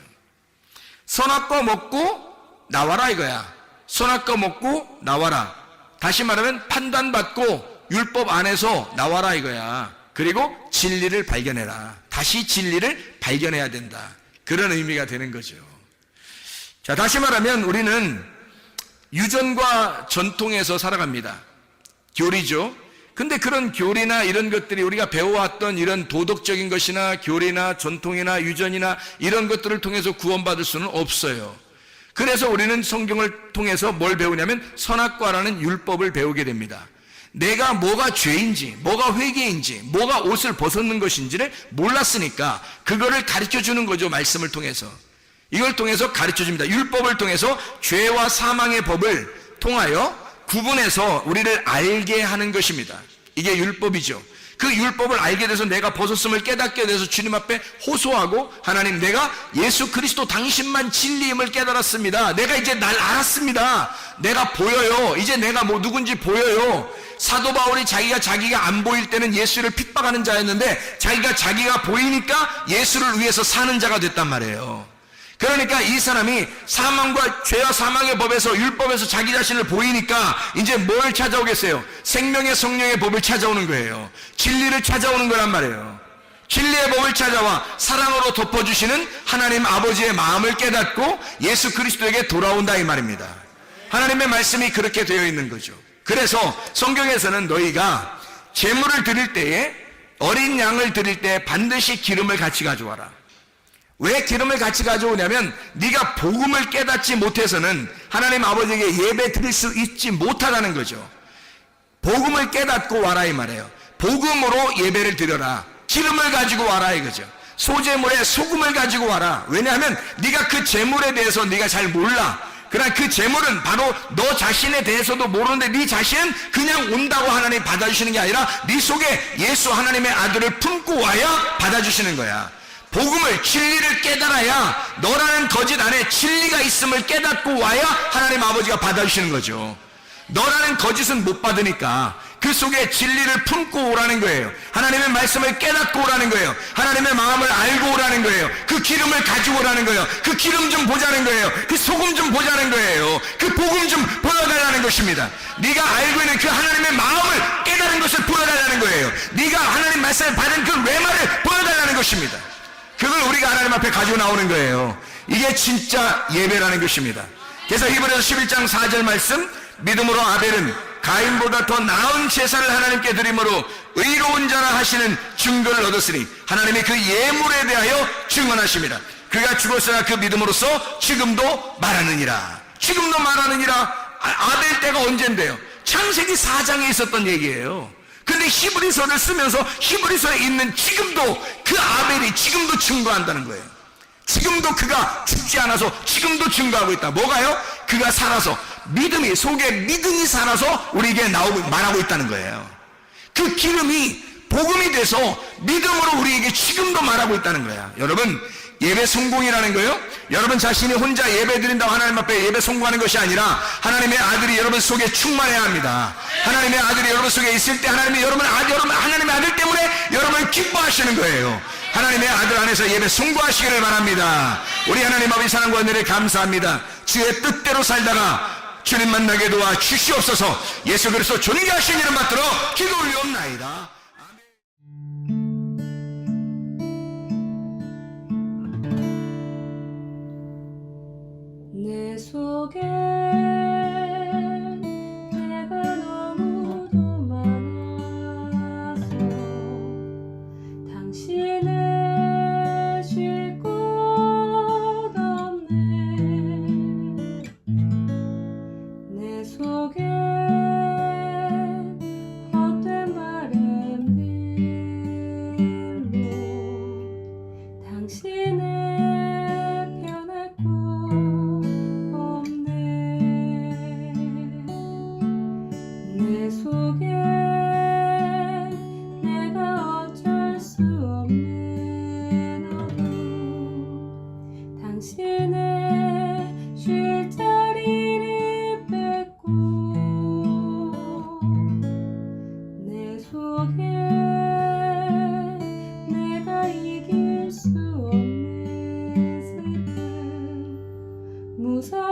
선악과 먹고 나와라 이거야. 선악과 먹고 나와라. 다시 말하면 판단받고 율법 안에서 나와라 이거야. 그리고 진리를 발견해라. 다시 진리를 발견해야 된다. 그런 의미가 되는 거죠. 자, 다시 말하면 우리는 유전과 전통에서 살아갑니다. 교리죠. 근데 그런 교리나 이런 것들이 우리가 배워왔던 이런 도덕적인 것이나 교리나 전통이나 유전이나 이런 것들을 통해서 구원받을 수는 없어요. 그래서 우리는 성경을 통해서 뭘 배우냐면 선악과라는 율법을 배우게 됩니다. 내가 뭐가 죄인지, 뭐가 회개인지, 뭐가 옷을 벗었는 것인지를 몰랐으니까 그거를 가르쳐주는 거죠. 말씀을 통해서. 이걸 통해서 가르쳐줍니다. 율법을 통해서 죄와 사망의 법을 통하여 구분해서 우리를 알게 하는 것입니다. 이게 율법이죠. 그 율법을 알게 돼서 내가 벗었음을 깨닫게 돼서 주님 앞에 호소하고, 하나님, 내가 예수 그리스도 당신만 진리임을 깨달았습니다. 내가 이제 날 알았습니다. 내가 보여요. 이제 내가 뭐 누군지 보여요. 사도 바울이 자기가 안 보일 때는 예수를 핍박하는 자였는데 자기가 보이니까 예수를 위해서 사는 자가 됐단 말이에요. 그러니까 이 사람이 사망과 죄와 사망의 법에서, 율법에서 자기 자신을 보이니까 이제 뭘 찾아오겠어요? 생명의 성령의 법을 찾아오는 거예요. 진리를 찾아오는 거란 말이에요. 진리의 법을 찾아와 사랑으로 덮어주시는 하나님 아버지의 마음을 깨닫고 예수 그리스도에게 돌아온다 이 말입니다. 하나님의 말씀이 그렇게 되어 있는 거죠. 그래서 성경에서는 너희가 제물을 드릴 때에, 어린 양을 드릴 때 반드시 기름을 같이 가져와라. 왜 기름을 같이 가져오냐면 네가 복음을 깨닫지 못해서는 하나님 아버지에게 예배 드릴 수 있지 못하다는 거죠. 복음을 깨닫고 와라 이 말이에요. 복음으로 예배를 드려라. 기름을 가지고 와라 이거죠. 소제물에 소금을 가지고 와라. 왜냐하면 네가 그 제물에 대해서 네가 잘 몰라. 그러나 그 제물은 바로 너 자신에 대해서도 모르는데 네 자신은 그냥 온다고 하나님 받아주시는 게 아니라 네 속에 예수 하나님의 아들을 품고 와야 받아주시는 거야. 복음을, 진리를 깨달아야, 너라는 거짓 안에 진리가 있음을 깨닫고 와야 하나님 아버지가 받아주시는 거죠. 너라는 거짓은 못 받으니까 그 속에 진리를 품고 오라는 거예요. 하나님의 말씀을 깨닫고 오라는 거예요. 하나님의 마음을 알고 오라는 거예요. 그 기름을 가지고 오라는 거예요. 그 기름 좀 보자는 거예요. 그 소금 좀 보자는 거예요. 그 복음 좀 보여달라는 것입니다. 네가 알고 있는 그 하나님의 마음을 깨달은 것을 보여달라는 거예요. 네가 하나님 말씀을 받은 그 레마를 보여달라는 것입니다. 그걸 우리가 하나님 앞에 가지고 나오는 거예요. 이게 진짜 예배라는 것입니다. 그래서 히브리서 11장 4절 말씀, 믿음으로 아벨은 가인보다 더 나은 제사를 하나님께 드림으로 의로운 자라 하시는 증거를 얻었으니 하나님이 그 예물에 대하여 증언하십니다. 그가 죽었으나 그 믿음으로써 지금도 말하느니라. 지금도 말하느니라. 아벨 때가 언젠데요? 창세기 4장에 있었던 얘기예요. 근데 히브리서를 쓰면서 히브리서에 있는 지금도 그 아벨이 지금도 증거한다는 거예요. 지금도 그가 죽지 않아서 지금도 증거하고 있다. 뭐가요? 그가 살아서 믿음이, 속에 믿음이 살아서 우리에게 말하고 있다는 거예요. 그 기름이 복음이 돼서 믿음으로 우리에게 지금도 말하고 있다는 거야. 여러분, 예배 성공이라는 거요, 여러분 자신이 혼자 예배 드린다고 하나님 앞에 예배 성공하는 것이 아니라 하나님의 아들이 여러분 속에 충만해야 합니다. 하나님의 아들이 여러분 속에 있을 때 하나님의 하나님의 아들 때문에 여러분을 기뻐하시는 거예요. 하나님의 아들 안에서 예배 성공하시기를 바랍니다. 우리 하나님 아버지 사랑과 은혜를 감사합니다. 주의 뜻대로 살다가 주님 만나게 도와 주시옵소서. 예수 그리스도 존귀하신 이름 받들어 기도 올리옵나이다. 내 속에 내가 너무도 많아서 당신을 쉴 곳 없네. 내 속에 헛된 바램들로 당신을 변할 곳 없네. 내 속에 내가 어쩔 수 없는 어둠, 당신의 쉴 자리를 뺏고 내 속에 내가 이길 수 없는 슬픔, 무서운